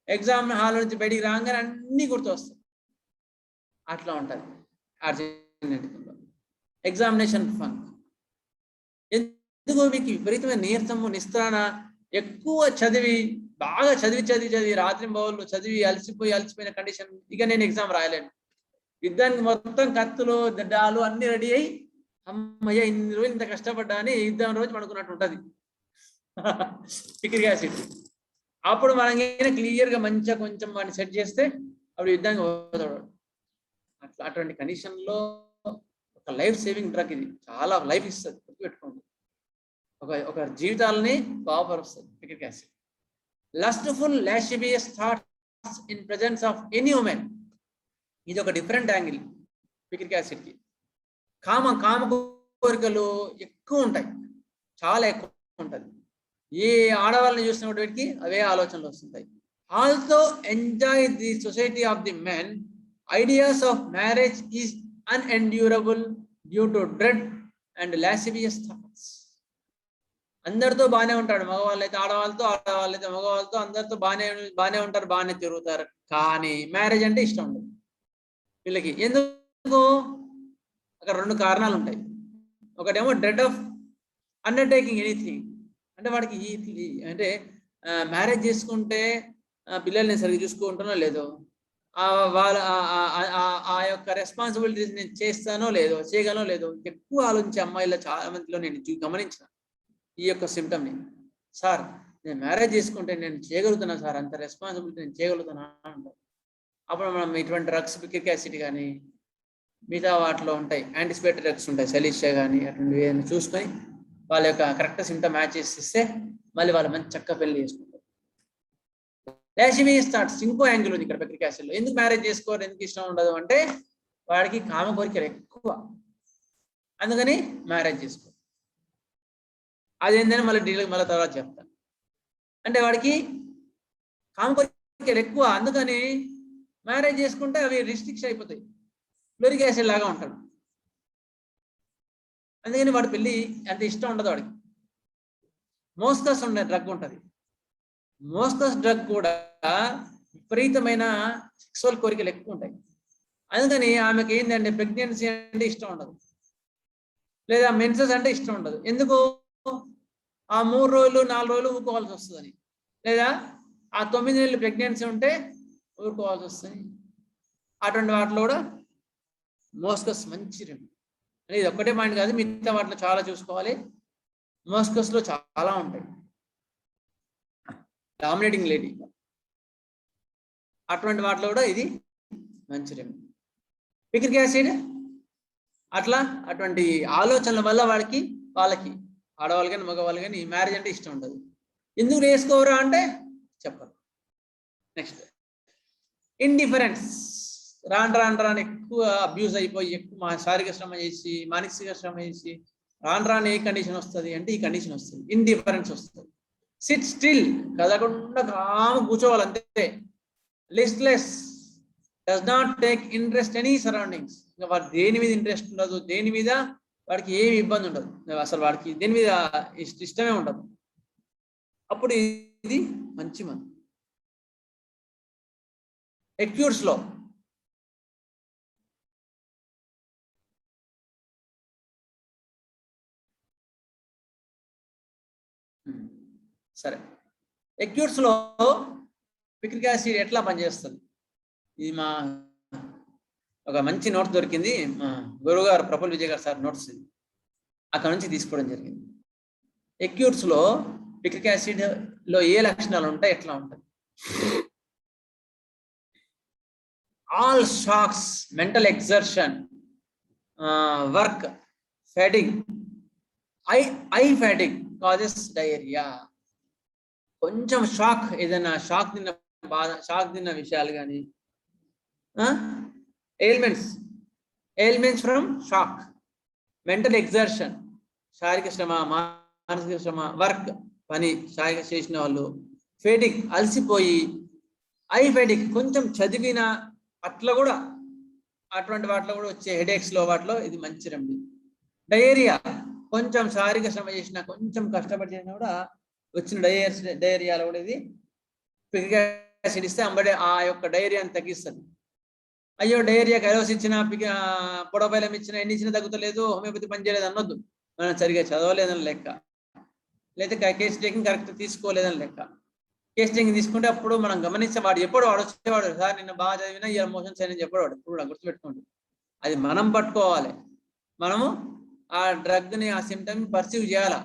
ఎగ్జామ్ హాల్ నుంచి బయటికి రాగానే అన్ని గుర్తు వస్తాయి. అట్లా ఉంటుంది ఆర్జెనెటికంలో. ఎగ్జామినేషన్ ఫంక్ ఎందుకు మీకు విపరీతమైన నీరసము, నిస్త్రాణ, ఎక్కువ చదివి బాగా చదివి రాత్రి బౌళ్ళు చదివి అలసిపోయిన కండిషన్, ఇక నేను ఎగ్జామ్ రాయలేను. యుద్ధానికి మొత్తం కత్తులు డాలు అన్ని రెడీ అయ్యి అమ్మయ్య ఇన్ని రోజులు ఇంత కష్టపడ్డా అని యుద్ధం రోజు పడుకున్నట్టు ఉంటుంది పిక్రిక్ యాసిడ్. అప్పుడు మనం క్లియర్గా మంచిగా కొంచెం వాడిని సెట్ చేస్తే అప్పుడు యుద్ధానికి పోతాడు. అటువంటి కండిషన్లో ఒక లైఫ్ సేవింగ్ డ్రగ్ ఇది, చాలా లైఫ్ ఇస్తుంది, గుర్తుపెట్టుకోండి. ఒక జీవితాలని బాగుపరుస్తుంది picric acid. Lustful lascivious thoughts in presence of any women, ఇది ఒక డిఫరెంట్ యాంగిల్ పిక్రిక్ యాసిడ్కి. కామ కోరికలు ఎక్కువ ఉంటాయి, చాలా ఎక్కువ ఉంటుంది. ఏ ఆడవాళ్ళని చూసినప్పటికీ అవే ఆలోచనలు వస్తుంటాయి. Also enjoy the society of the men, ideas of marriage is unendurable due to dread and lascivious thoughts. అందరితో బాగానే ఉంటాడు, మగవాళ్ళైతే ఆడవాళ్ళతో, ఆడవాళ్ళైతే మగవాళ్ళతో, అందరితో బాగానే ఉంటారు, బాగానే తిరుగుతారు. కానీ మ్యారేజ్ అంటే ఇష్టం ఉండదు వీళ్ళకి. ఎందుకు? అక్కడ రెండు కారణాలు ఉంటాయి. ఒకటేమో డ్రెడ్ ఆఫ్ అండర్టేకింగ్ ఎనీథింగ్, అంటే వాడికి అంటే మ్యారేజ్ చేసుకుంటే పిల్లల్ని సరిగ్గా చూసుకుంటానో లేదో, వాళ్ళ ఆ యొక్క రెస్పాన్సిబిలిటీస్ నేను చేస్తానో లేదో, చేయగలనో లేదో ఎక్కువ ఆలోచించే అమ్మాయిల చాలా మందిలో నేను గమనించిన ఈ యొక్క సిమ్టమ్ని. సార్ నేను మ్యారేజ్ చేసుకుంటే నేను చేయగలుగుతున్నా సార్, అంత రెస్పాన్సిబిలిటీ నేను చేయగలుగుతున్నా అంటారు. అప్పుడు మనం ఇటువంటి డ్రగ్స్ పిక్రిక్ యాసిడ్ కానీ మిగతా వాటిలో ఉంటాయి, యాంటిసిపేటరీ డ్రగ్స్ ఉంటాయి, సెలీషియా కానీ అటువంటివి ఏదైనా చూసుకొని వాళ్ళ యొక్క కరెక్ట్ సిమ్టమ్ మ్యాచ్ చేసిస్తే మళ్ళీ వాళ్ళు మంచి చక్కగా పెళ్లి చేసుకుంటారు. లాసిబియస్ థాట్స్ ఇంకో యాంగిల్ ఉంది ఇక్కడ పిక్రిక్ యాసిడ్లో. ఎందుకు మ్యారేజ్ చేసుకోరు, ఎందుకు ఇష్టం ఉండదు అంటే వాడికి కామ కోరికలు ఎక్కువ, అందుకని మ్యారేజ్ చేసుకో. అదేంటని మళ్ళీ తర్వాత చెప్తాను. అంటే వాడికి కామ కోరికలు ఎక్కువ, అందుకని మ్యారేజ్ చేసుకుంటే అవి రిస్ట్రిక్షన్ అయిపోతాయి, ఫ్లోరిక్ యాసిడ్ లాగా ఉంటాడు. అందుకని వాడి పెళ్ళి అంత ఇష్టం ఉండదు వాడికి. మోస్కస్ ఉండే డ్రగ్ ఉంటుంది, మోస్కస్ డ్రగ్ కూడా విపరీతమైన సెక్సువల్ కోరికలు ఎక్కువ ఉంటాయి. అందుకని ఆమెకి ఏంటంటే ప్రెగ్నెన్సీ అంటే ఇష్టం ఉండదు, లేదా మెన్సెస్ అంటే ఇష్టం ఉండదు. ఎందుకు? ఆ 3 రోజులు 4 రోజులు ఊరుకోవాల్సి వస్తుందని, లేదా ఆ 9 నెలలు ప్రెగ్నెన్సీ ఉంటే ఊరుకోవాల్సి వస్తుంది. అటువంటి వాటిలో కూడా మోస్కస్ మంచి రెమెడీ. ఇది ఒక్కటే పాయింట్ కాదు, మిగతా వాటిలో చాలా చూసుకోవాలి. మోస్కస్లో చాలా ఉంటాయి. డామినేటింగ్ లేడీ, అటువంటి వాటిలో కూడా ఇది మంచి రెమెడీ. పిక్రిక్ యాసిడ్ అటువంటి ఆలోచనల వల్ల వాళ్ళకి ఆడవాళ్ళు కానీ మగవాళ్ళు కానీ మ్యారేజ్ అంటే ఇష్టం ఉండదు. ఎందుకు వేసుకోవరా అంటే చెప్పరు. Next indifference. రాను ఎక్కువ అబ్యూజ్ అయిపోయి ఎక్కువ శారీరక శ్రమ చేసి మానసిక శ్రమ చేసి రాను ఏ కండిషన్ వస్తుంది అంటే ఈ కండిషన్ వస్తుంది, ఇండిఫరెన్స్ వస్తుంది. సిట్ స్టిల్, కదలకుండా కాము కూర్చోవాలి అంతే. Listless, does not take interest any surroundings. ఇంకా వాడు దేని మీద ఇంట్రెస్ట్ ఉండదు, దేని మీద వాడికి ఏమి ఇబ్బంది ఉండదు, అసలు వాడికి దేని మీద ఇష్టమే ఉండదు. అప్పుడు ఇది మంచి మందు. ఎక్యూట్స్లో సరే, ఎక్యూట్స్లో పిక్రిక్ యాసిడ్ ఎట్లా పనిచేస్తుంది? ఇది ఒక మంచి నోట్ దొరికింది, మా గురువుగారు ప్రఫుల్ విజయ్ గారు సార్ నోట్స్. అక్కడ నుంచి తీసుకోవడం జరిగింది. ఎక్యూట్స్ లో పిక్రిక్ యాసిడ్ లో ఏ లక్షణాలు ఉంటాయి, ఎట్లా ఉంటుంది? All shocks, mental exertion, work, fatigue, eye fatigue causes diarrhoea. కొంచెం షాక్, ఏదైనా షాక్ తిన్న బాధ, షాక్ తిన్న విషయాలు కానీ, ailments from shock, mental exertion శారీరక శ్రమ, మానసిక శ్రమ, వర్క్ పని శారీరక చేసిన వాళ్ళు, ఫెటిగ్ అలసిపోయి, ఐ ఫెటిగ్ కొంచెం చదివిన అట్లా కూడా, అటువంటి వాటిలో కూడా వచ్చే హెడేక్స్ లో వాటిలో ఇది మంచి రెమెడీ. డయేరియా కొంచెం శారీరక శ్రమ చేసిన, కొంచెం కష్టపడి చేసినా కూడా వచ్చిన డయేరియాలో కూడా ఇది పిక్రిక్ యాసిడ్ ఇస్తే అంబడే ఆ యొక్క డయేరియాని తగ్గిస్తుంది. అయ్యో డయేరియా కైరోస్ ఇచ్చిన, పొడవైలం ఇచ్చిన, ఎన్ని ఇచ్చినా తగ్గుతలేదు, హోమియోపతి పనిచేయలేదు అనొద్దు. మనం సరిగా చదవలేదని లెక్క, లేదా కేస్ టేకింగ్ కరెక్ట్ తీసుకోలేదని లెక్క. కేస్ టేకింగ్ తీసుకుంటే అప్పుడు మనం గమనించే వాడు ఎప్పుడు వాడు వచ్చేవాడు, సార్ నిన్న బాగా చదివినా ఇలా మోషన్స్ అయినా చెప్పేవాడు, ఇప్పుడు గుర్తుపెట్టుకోండి. అది మనం పట్టుకోవాలి, మనము ఆ డ్రగ్ని, ఆ సిమ్టమ్ పర్సీవ్ చేయాలా.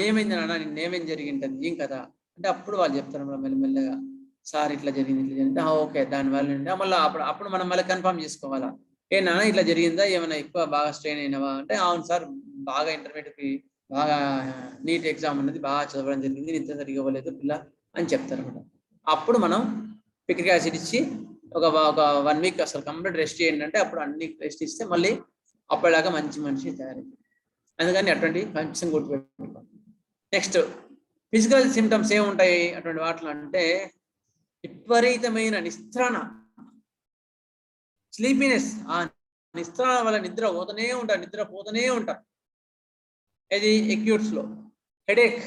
ఏమైంది నాన్న, నిన్న ఏమేం జరిగింటుంది, ఏం కదా అంటే అప్పుడు వాళ్ళు చెప్తారు మెల్లమెల్లగా, సార్ ఇట్లా జరిగింది, ఇట్లా జరిగింది, ఓకే దానివల్ల మళ్ళీ అప్పుడు మనం మళ్ళీ కన్ఫర్మ్ చేసుకోవాలా. ఏ నాన్న ఇట్లా జరిగిందా, ఏమైనా ఎక్కువ బాగా స్ట్రెయిన్ అయినవా అంటే, అవును సార్ బాగా ఇంటర్మీడియట్కి బాగా నీట్ ఎగ్జామ్ అనేది బాగా చదవడం జరిగింది, ఇంత సరిగా ఇవ్వలేదు పిల్ల అని చెప్తారు అనమాట. అప్పుడు మనం పిక్రిక్ యాసిడ్ ఇచ్చి ఒక 1 వీక్ అసలు కంప్లీట్ రెస్ట్ చేయండి అంటే, అప్పుడు అన్ని రెస్ట్ ఇస్తే మళ్ళీ అప్పటిలాగా మంచి మనిషి తయారైంది. అందుకని అటువంటి కన్సెషన్ గుర్తుపెట్టుకోండి. నెక్స్ట్ ఫిజికల్ సిమ్టమ్స్ ఏముంటాయి అటువంటి వాటిలో అంటే, విపరీతమైన నిస్త్రాణ, స్లీపీనెస్. ఆ నిస్త్రాణ వల్ల నిద్రపోతూనే ఉంటారు. ఇది ఎక్యూట్స్ లో. హెడేక్,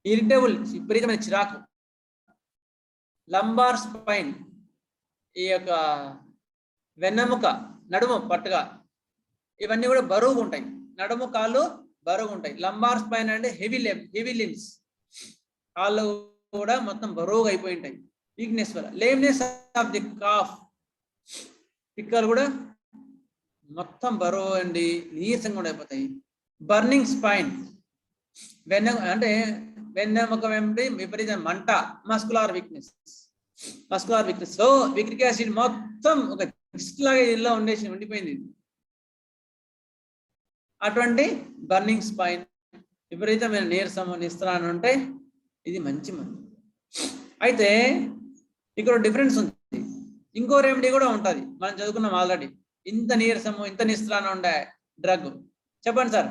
ఇరిటబుల్, విపరీతమైన చిరాకు, లంబార్ స్పైన్, ఈ యొక్క వెన్నెముక, నడుము పట్టుగా, ఇవన్నీ కూడా బరువుగా ఉంటాయి. నడుము, కాళ్ళు బరువుగా ఉంటాయి. లంబార్ స్పైన్ అంటే హెవీ లిమ్స్, కాళ్ళు కూడా మొత్తం బరువుగా అయిపోయి ఉంటాయి వీక్నెస్ వల్ల. లేమ్నెస్ ఆఫ్ ది కాఫ్, పిక్కలు కూడా మొత్తం బరువు అండి, నీరసంగా కూడా అయిపోతాయి. బర్నింగ్ స్పైన్, వెన్నెముక వెంబడి విపరీత మంట. మస్కులార్ వీక్నెస్ లో పిక్రిక్ యాసిడ్ మొత్తం ఒక డిస్ట్ లాగా ఇలా ఉండిపోయింది. అటువంటి బర్నింగ్ స్పైన్, విపరీతమైన నీరసము, నిస్త్రాణ ఉంటే ఇది మంచి మందు. అయితే ఇక్కడ డిఫరెన్స్ ఉంది, ఇంకో రెమెడీ కూడా ఉంటుంది, మనం చదువుకున్నాం ఆల్రెడీ. ఇంత నీరసము, ఇంత నిస్త్రాణ ఉండే డ్రగ్ చెప్పండి సార్.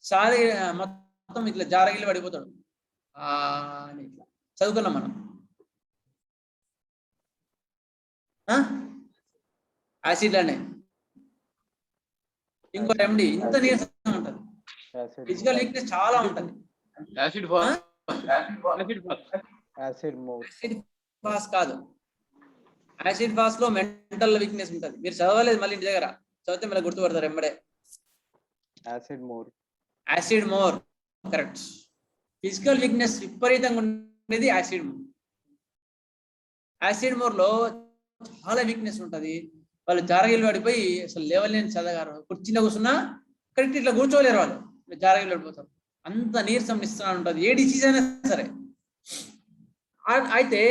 సారీ మొత్తం ఇట్లా జారగిల్లి పడిపోతాడు అని ఇట్లా చదువుకున్నాం మనం. యాసిడ్ అనే ఇంకో రెమెడీ, ఇంత నీరసం ఉంటుంది, ఫిజికల్ వీక్నెస్ చాలా ఉంటుంది. యాసిడ్ ఫాస్ కాదు, యాసిడ్ ఫాస్ లో మెంటల్ వీక్నెస్ ఉంటుంది. మీరు చదవలేదు, మళ్ళీ ఇంటి దగ్గర చదివితే మళ్ళీ గుర్తుపడతారు ఎంబడే. Acid more correct. Physical weakness విపరీతంగా ఉండేది యాసిడ్ మోర్ లో చాలా వీక్నెస్ ఉంటుంది. వాళ్ళు జారగిల్లు పడిపోయి అసలు లేవలేని చదగారు, కుర్చీలో కూర్చున్నా కరెక్ట్ ఇట్లా కూర్చోలేరు, వాళ్ళు జారగిల్లు పడిపోతారు. అంత నీరసం నిస్త్రాణ ఉంటుంది, ఏ డిసీజ్ అయినా సరే. అయితే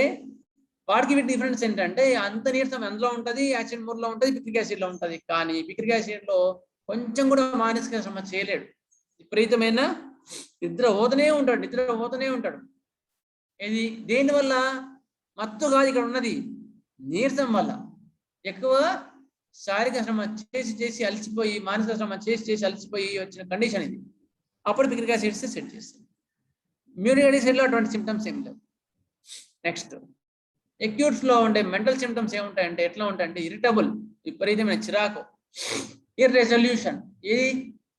వాటికి వీటి డిఫరెన్స్ ఏంటంటే, అంత నీరసం అందులో ఉంటుంది, యాసిడ్ మోర్ లో ఉంటుంది, పిక్రిక్ యాసిడ్ లో ఉంటుంది. కానీ పిక్రిక్ యాసిడ్ లో కొంచెం కూడా మానసిక శ్రమ చేయలేడు, విపరీతమైన నిద్రపోతూనే ఉంటాడు. ఇది దేనివల్ల? మత్తు కాదు ఇక్కడ ఉన్నది, నీరసం వల్ల. ఎక్కువ శారీరక శ్రమ చేసి అలసిపోయి, మానసిక శ్రమ చేసి అలసిపోయి వచ్చిన కండిషన్ ఇది. అప్పుడు పిక్రిక్ యాసిడ్ సెట్ చేస్తుంది. మ్యూరియాసిడ్ లో అటువంటి సిమ్టమ్స్ ఏమి లేవు. నెక్స్ట్ ఎక్యూట్స్ లో ఉండే మెంటల్ సిమ్టమ్స్ ఏముంటాయంటే, ఎట్లా ఉంటాయంటే ఇరిటబుల్, విపరీతమైన చిరాకు, ఇర్రెజల్యూషన్, ఏది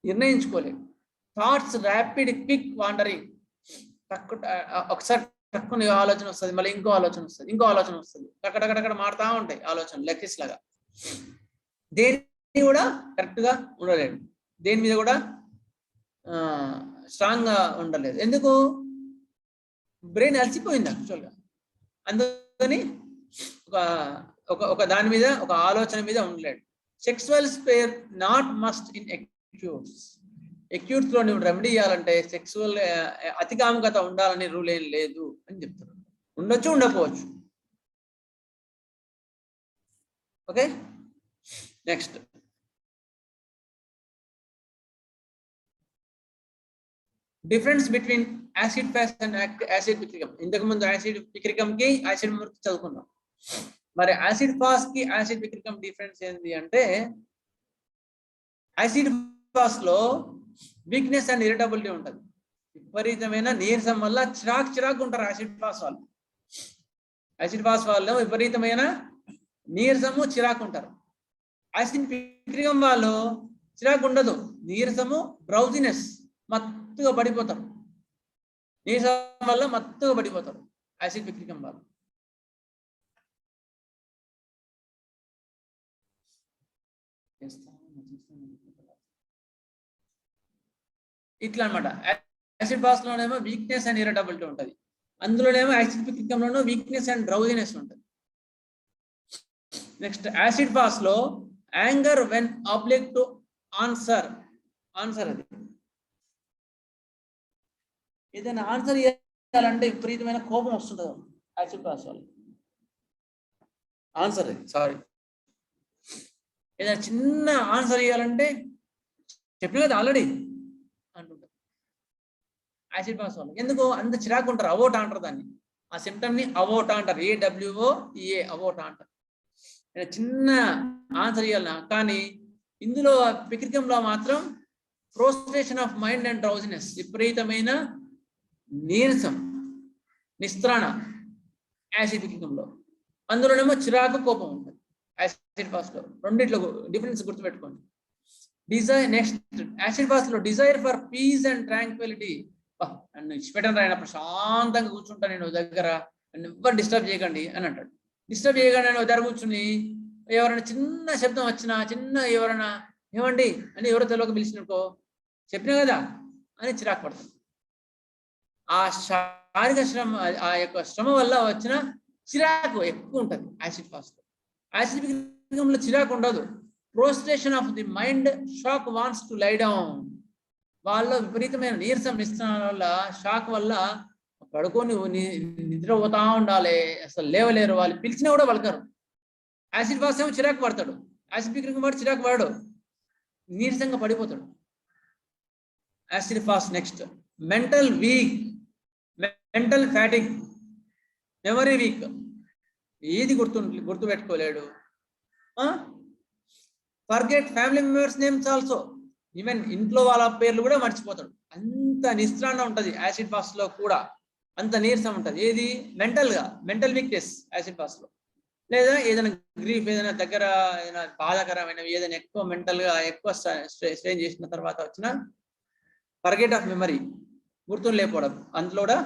నిర్ణయించుకోలేదు, థాట్స్ ర్యాపిడ్ క్విక్ వాండరింగ్, ఒకసారి తక్కువ ఆలోచన వస్తుంది, మళ్ళీ ఇంకో ఆలోచన వస్తుంది, అక్కడ మారుతా ఉంటాయి ఆలోచనలు లెక్కిస్ లాగా. దేని కూడా కరెక్ట్ గా ఉండలేదు, దేని మీద కూడా స్ట్రాంగ్ గా ఉండలేదు. ఎందుకు? బ్రెయిన్ అలసిపోయింది యాక్చువల్గా. అందుకని ఒక దాని మీద, ఒక ఆలోచన మీద ఉండలేడు. Sexual sphere not must in acutes. Acutes లో నువ్వు రెమెడీ చేయాలంటే సెక్సువల్ అతికాముకత ఉండాలని రూల్ ఏం లేదు అని చెప్తున్నాను. ఉండొచ్చు, ఉండకపోవచ్చు. Okay, next difference between acid phos and acid picricum. ఇంతకు ముందు యాసిడ్ పిక్రికం కి యాసిడ్ మూర్తి చదువుకున్నాం. మరి యాసిడ్ ఫాస్ కి యాసిడ్ పిక్రికం డిఫరెన్స్ ఏంటి అంటే, యాసిడ్ ఫాస్ లో వీక్నెస్ అండ్ ఇరిటబిలిటీ ఉంటుంది. విపరీతమైన నీరసం వల్ల చిరాకు ఉంటారు యాసిడ్ ఫాస్ వాళ్ళు. యాసిడ్ ఫాస్ వాళ్ళు విపరీతమైన నీరసము, చిరాకు ఉంటారు. యాసిడ్ పిక్రికం వాళ్ళు చిరాకు ఉండదు, నీరసము, డ్రౌజినెస్, మత్తుగా పడిపోతారు. నీరసం వల్ల మత్తుగా పడిపోతారు యాసిడ్ పిక్రికం వాళ్ళు. ఇట్లా అన్నమాట. యాసిడ్ ఫాస్ లోనేమో వీక్నెస్ అండ్ ఇరిటబిలిటీ ఉంటుంది, అందులోనేమో యాసిడ్ పిక్రికంలోనూ వీక్నెస్ అండ్ డ్రౌజినెస్ ఉంటుంది. నెక్స్ట్ యాసిడ్ ఫాస్ లో anger when oblique to answer. అది ఏదైనా ఆన్సర్ చేయాలంటే విపరీతమైన కోపం వస్తుంటుంది యాసిడ్ ఫాస్ వాళ్ళు. ఆన్సర్ సారీ ఏదైనా చిన్న ఆన్సర్ ఇవ్వాలంటే చెప్పిన కదా ఆల్రెడీ అంటుంటారు యాసిడ్ ఫాస్ వాళ్ళు. ఎందుకు అంత చిరాకు ఉంటారు? అవోటా అంటారు దాన్ని, ఆ సిమ్టమ్ ని అవోటా అంటారు. AWOTA అవోటా అంటారు. చిన్న ఆన్సర్ ఇవ్వాలన్నా. కానీ ఇందులో పిక్రికంలో మాత్రం ప్రోస్ట్రేషన్ ఆఫ్ మైండ్ అండ్ డ్రౌజినెస్, విపరీతమైన నీరసం, నిస్త్రాణ యాసిడ్ పిక్రికంలో. అందులోనేమో చిరాకు, కోపం ఉంటుంది యాసిడ్ ఫాస్ లో. రెండిట్లో డిఫరెన్స్ గుర్తుపెట్టుకోండి. నెక్స్ట్ యాసిడ్ ఫాస్ లో desire for piece and Tranquility. నన్ను ఇచ్చిపెట్టను రాయన, ప్రశాంతంగా కూర్చుంటా నేను దగ్గర, నన్ను ఎవ్వరు డిస్టర్బ్ చేయకండి అని అంటాడు. డిస్టర్బ్ చేయగానే నేను దగ్గర కూర్చుని ఎవరైనా చిన్న శబ్దం వచ్చినా, చిన్న ఎవరైనా ఏమండి అని ఎవరో తెలియక పిలిచినట్టుకో, చెప్పినా కదా అని చిరాకు పడుతుంది. ఆ శారీరక శ్రమ, ఆ యొక్క శ్రమ వల్ల వచ్చిన చిరాకు ఎక్కువ ఉంటుంది యాసిడ్ ఫాస్ లో. యాసిడ్ పిక్రికంలో చిరాకు ఉండదు. Prostration of the mind, shock wants to lie down. వాళ్ళు విపరీతమైన నీరసం ఇస్తున్న వల్ల, షాక్ వల్ల పడుకొని నిద్రపోతా ఉండాలి, అసలు లేవలేరు. వాళ్ళు పిలిచినా కూడా పలకరు. యాసిడ్ ఫాస్ ఏమో చిరాకు పడతాడు, యాసిడ్ పిక్రికం వాడు చిరాకు పడడు, నీరసంగా పడిపోతాడు acid phos. Next mental weak, mental fatigue, memory weak, ఏది గుర్తు పెట్టుకోలేడు. Forget family members names also, even ఇంట్లో వాళ్ళ పేర్లు కూడా మర్చిపోతాడు. అంత నిస్త్రాణ ఉంటుంది యాసిడ్ ఫాస్ లో కూడా, అంత నీరసం ఉంటుంది. ఏది? మెంటల్ వీక్నెస్ యాసిడ్ ఫాస్ లో. లేదా ఏదైనా గ్రీఫ్, ఏదైనా దగ్గర ఏదైనా బాధాకరమైనవి, ఏదైనా ఎక్కువ మెంటల్ గా ఎక్కువ స్ట్రెయిన్ చేసిన తర్వాత వచ్చిన ఫర్గెట్ ఆఫ్ మెమరీ, గుర్తులు లేకపోవడం, అందులో కూడా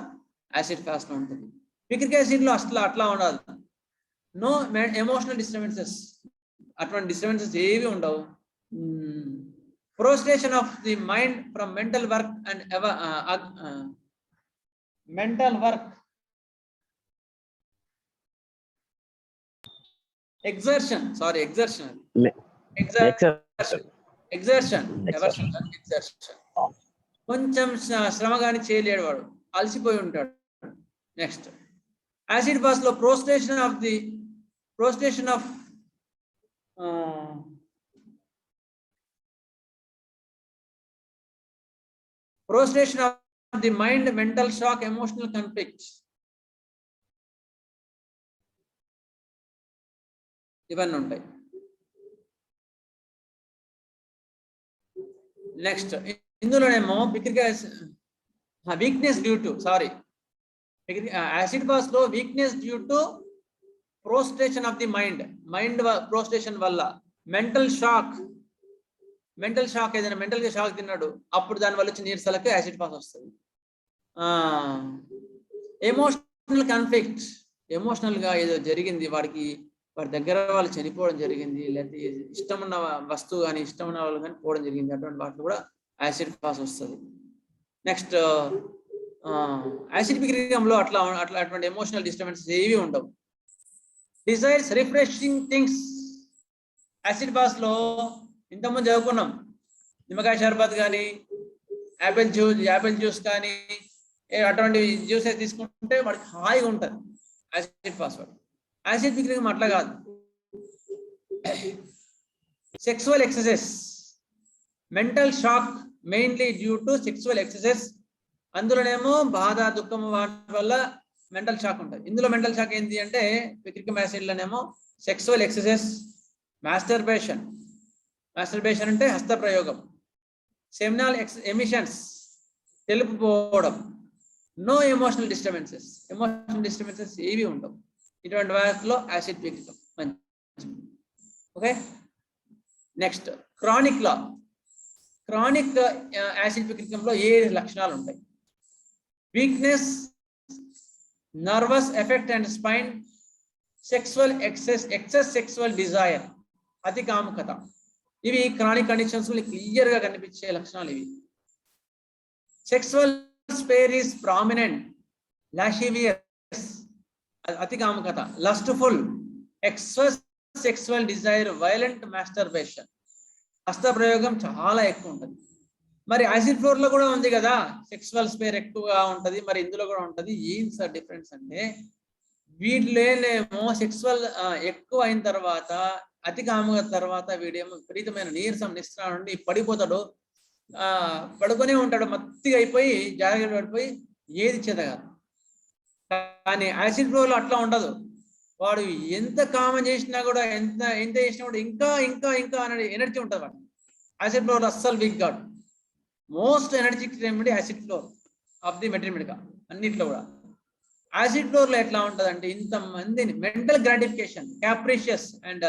యాసిడ్ ఫాస్ లో ఉంటుంది. పిక్రిక్ యాసిడ్ లో అసలు అట్లా ఉండదు. నో ఎమోషనల్ డిస్టర్బెన్సెస్, అటువంటి డిస్టర్బెన్సెస్ ఏవి ఉండవు. Prostration of the mind from mental work and exertion కొంచెం శ్రమ కానీ చేయలేడు వాడు, అలసిపోయి ఉంటాడు. నెక్స్ట్ యాసిడ్ ఫాస్ లో prostration of the mind, mental shock, emotional conflict, ఇవన్నీ ఉంటాయి. నెక్స్ట్ ఇందులోనేమో weakness due to acid phos లో weakness due to prostration of the mind prostration వల్ల, మెంటల్ షాక్, ఏదైనా మెంటల్ గా షాక్ తిన్నాడు అప్పుడు దాని వల్ల వచ్చి నీరసాలకు యాసిడ్ ఫాస్ వస్తుంది. ఎమోషనల్ కాన్ఫ్లిక్ట్, ఎమోషనల్ గా ఏదో జరిగింది వాడి దగ్గర, వాళ్ళు చనిపోవడం జరిగింది, లేకపోతే ఇష్టం ఉన్న వస్తువు కానీ ఇష్టం ఉన్న వాళ్ళు కానీ పోవడం జరిగింది, అటువంటి వాటిలో కూడా యాసిడ్ ఫాస్ వస్తుంది. నెక్స్ట్ యాసిడ్ పిక్రికంలో అటువంటి ఎమోషనల్ డిస్టర్బెన్సెస్ ఏవి ఉండవు. Desires refreshing things acid pass లో ఇంతకుముందు చదువుకున్నాం, నిమ్మకాయ షర్బత్ కానీ యాపిల్ జ్యూస్ కానీ అటువంటి జ్యూసెస్ తీసుకుంటే వాడికి హాయిగా ఉంటుంది యాసిడ్ పాస్. యాసిడ్ పిక్నిక్ అట్లా కాదు. Sexual excesses, mental shock mainly due to sexual excesses. అందులోనేమో బాధ దుఃఖం వాటి వల్ల మెంటల్ షాక్ ఉంటుంది. ఇందులో మెంటల్ షాక్ ఏంటి అంటే పిక్నిక్ యాసిడ్లోనేమో సెక్సువల్ ఎక్సెసెస్, మాస్టర్బేషన్ అంటే హస్త ప్రయోగం, సెమినల్ ఎమిషన్స్ తెలుపుకోవడం, నో ఎమోషనల్ డిస్టర్బెన్సెస్ ఏవి ఉండవు. ఇటువంటి వాటిలో యాసిడ్ పిక్నిక్ మంచి. ఓకే, నెక్స్ట్ క్రానిక్ యాసిడ్ పిక్నికంలో 7 లక్షణాలు ఉంటాయి. Weakness, nervous effect and spine, sexual excess sexual desire, అతి కాముకత. ఇవి క్రానిక్ కండిషన్స్ క్లియర్ గా కనిపించే లక్షణాలు ఇవి. Sexual sphere is prominent, lascivious అతి కాముకత, lustful, excess sexual desire, violent masturbation, హస్త ప్రయోగం చాలా ఎక్కువ ఉంటుంది. మరి యాసిడ్ ఫ్లోర్ లో కూడా ఉంది కదా సెక్సువల్ స్పేర్ ఎక్కువగా ఉంటది, మరి ఇందులో కూడా ఉంటది. ఏం సార్ డిఫరెన్స్ అంటే వీటిలోనేమో సెక్సువల్ ఎక్కువ అయిన తర్వాత అతి కాముక తర్వాత వీడేమో విపరీతమైన నీరసం నిస్త్రాణ నుండి పడిపోతాడు, పడుకునే ఉంటాడు, మత్తిగా అయిపోయి జాగ్రత్త పడిపోయి ఏది చేతగాదు. కానీ యాసిడ్ ఫ్లోర్ లో అట్లా ఉండదు. వాడు ఎంత కామం చేసినా కూడా ఎంత చేసినా కూడా ఇంకా అనే ఎనర్జీ ఉంటుంది వాడు. యాసిడ్ ఫ్లోర్ అస్సలు వీక్ కాదు. Most energetic remedy acid fluor of the material అన్నిట్లో కూడా. యాసిడ్ ఫ్లోర్ లో ఎట్లా ఉంటుంది అంటే ఇంతమందిని mental gratification, capricious and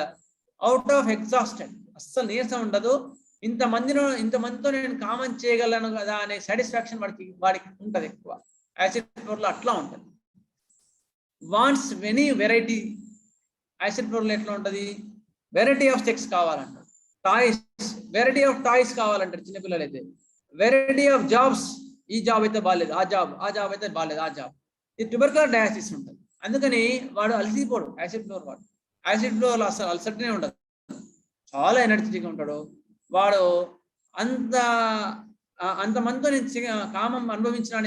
out of exhausted, అస్సలు నీరసం ఉండదు. ఇంతమందితో నేను కామన్ చేయగలను కదా అనే సాటిస్ఫాక్షన్ వాడికి ఉంటుంది ఎక్కువ. యాసిడ్ ఫ్లోర్ లో అట్లా ఉంటుంది. వాంట్స్ వెనీ వెరైటీ, యాసిడ్ ఫ్లోర్ లో ఎట్లా ఉంటుంది, వెరైటీ ఆఫ్ సెక్స్ కావాలంటారు, టాయ్స్, వెరైటీ ఆఫ్ టాయ్స్ కావాలంటారు చిన్నపిల్లలు అయితే, వెరైటీ ఆఫ్ జాబ్స్, ఈ జాబ్ అయితే బాగాలేదు, ఆ జాబ్ అయితే బాగాలేదు, ఆ జాబ్. ఇది ట్యూబర్కులర్ డయాసిస్ ఉంటుంది. అందుకని వాడు అలసిపోడు యాసిడ్ ఫ్లోర్ వాడు. యాసిడ్ ఫ్లోర్ అసలు అలసటనే ఉండదు, చాలా ఎనర్జెటిక్ ఉంటాడు వాడు. అంతమందితో నేను కామం అనుభవించిన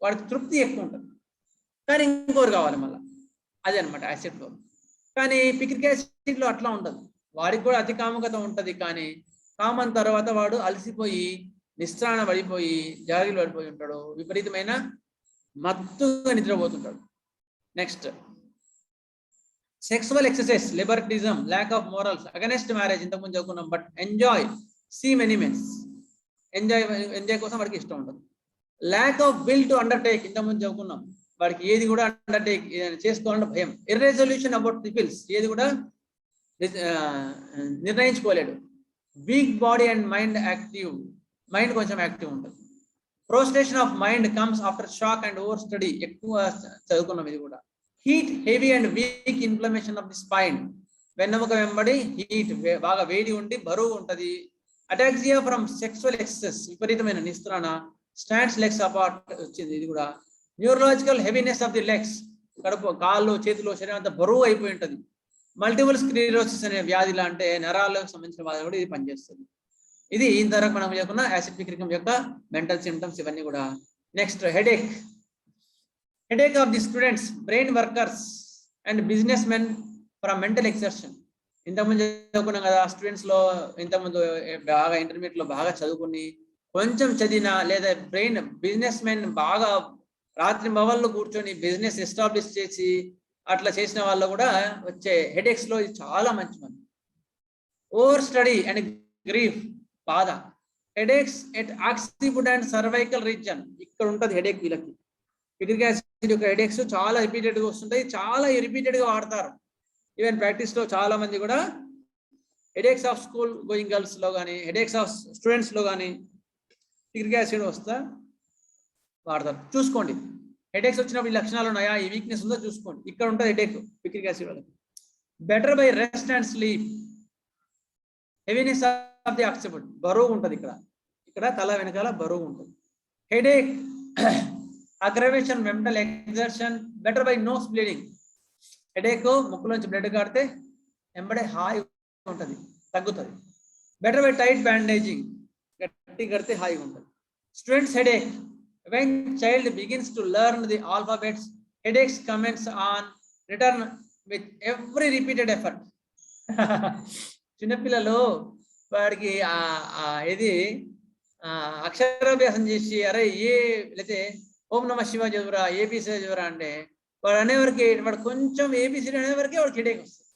వాడికి తృప్తి ఎక్కువ ఉంటుంది. కానీ ఇంకోరు కావాలి మళ్ళీ, అదే అనమాట యాసిడ్ ఫ్లోర్. కానీ పిక్నిక్ యాసిడ్ లో అట్లా ఉండదు. వాడికి కూడా అతి కాముకత ఉంటుంది, కానీ కామం తర్వాత వాడు అలసిపోయి నిస్త్రాణ పడిపోయి జాగిలు పడిపోయి ఉంటాడు, విపరీతమైన మత్తుగా నిద్రపోతుంటాడు. Next sexual excesses, libertinism, lack of morals, against marriage ఇంతకుముందు చదువుకున్నాం. But enjoy see many mens, enjoy కోసం వాడికి ఇష్టం ఉంటుంది. Lack of will to undertake ఇంతకుముందు చదువుకున్నాం. వాడికి ఏది కూడా అండర్టేక్ చేసుకోవాలంటే భయం. ఇర్రెజల్యూషన్ అబౌట్ ది పిల్స్, ఏది కూడా నిర్ణయించుకోలేడు. Weak body and mind active, mind కొంచెం యాక్టివ్ ఉంటుంది. Prostration of mind comes after shock and over study, ఎక్కువ చదువుకున్నాం ఇది కూడా. Heat, heavy and weak inflammation of the spine, వెన్నెముక వెంబడి హీట్ బాగా వేడి ఉండి బరువు ఉంటుంది. అటాక్సియా ఫ్రమ్ సెక్సువల్ ఎక్సెస్, విపరీతమైన నిస్త్రాణ. స్టాండ్స్ లెగ్స్ అపార్ట్ వచ్చింది ఇది కూడా. Neurological heaviness of the legs, కడుపు, కాళ్ళు, చేతులు, శరీరం అంతా బరువు అయిపోయి ఉంటుంది. మల్టిపుల్ స్క్లీరోసిస్ అనే వ్యాధి లాంటి నరాలకు సంబంధించిన వ్యాధి కూడా ఇది పనిచేస్తుంది. ఇది ఇంతవరకు మనం చెప్పుకున్న యాసిడ్ పిక్నికం యొక్క మెంటల్ సిమ్టమ్స్ ఇవన్నీ కూడా. Next headache of the students, brain workers and business men from mental exertion. ఇంతకుముందు చదువుకున్నాం కదా స్టూడెంట్స్ లో, ఇంతకుముందు బాగా ఇంటర్మీడియట్ లో బాగా చదువుకుని కొంచెం చదివినా లేదా బ్రెయిన్ బిజినెస్ మెన్ బాగా రాత్రి మొబైల్లో కూర్చొని బిజినెస్ ఎస్టాబ్లిష్ చేసి అట్లా చేసిన వాళ్ళు కూడా వచ్చే హెడేక్స్ లో ఇది చాలా మంచి మంది. ఓవర్ స్టడీ అండ్ గ్రీఫ్, బాధ. Headaches at occiput and cervical region, ఇక్కడ ఉంటుంది హెడేక్ వీళ్ళకి. పిక్నిక్ యాసిడ్ యొక్క హెడేక్స్ చాలా రిపీటెడ్ గా వస్తుంటాయి, చాలా రిపీటెడ్ గా వాడతారు. ఈవెన్ ప్రాక్టీస్ లో చాలా మంది కూడా headaches of school going girls లో కానీ హెడేక్స్ ఆఫ్ స్టూడెంట్స్ లో కానీ పిక్నిక్ యాసిడ్ వస్తా వాడతారు. చూసుకోండి హెడేక్స్ వచ్చినప్పుడు ఈ లక్షణాలు ఉన్నాయా, ఈ వీక్నెస్ ఉందో చూసుకోండి. ఇక్కడ ఉంటుంది హెడేక్ పిక్నిక్ యాసిడ్ వాళ్ళకి. Better by rest and sleep. Heaviness of the occiput, బరువు ఉంటుంది ఇక్కడ తల వెనకాల బరువు ఉంటుంది. Headache, aggravation mental exertion. Better by nose bleeding. Headache ముక్కులోంచి బ్లడ్ కాడితే వెంబడే హాయి ఉంటుంది. తగ్గుతుంది. బెటర్ బై టైట్ బ్యాండేజింగ్, గట్టి కడితే హాయిగా ఉంటుంది. Students headache, when child begins to learn the alphabets, headaches comments on return with every repeated effort. చిన్నపిల్లలు వాడికి ఇది అక్షరాభ్యాసం చేసి అరే లేకపోతే ఓం నమ శివ చదువురా, ఏబిసి చదువురా అంటే వాడు అనేవరకు వాడు కొంచెం ఏబిసిడి అనేవరకే వాడికి హెడేక్ వస్తుంది.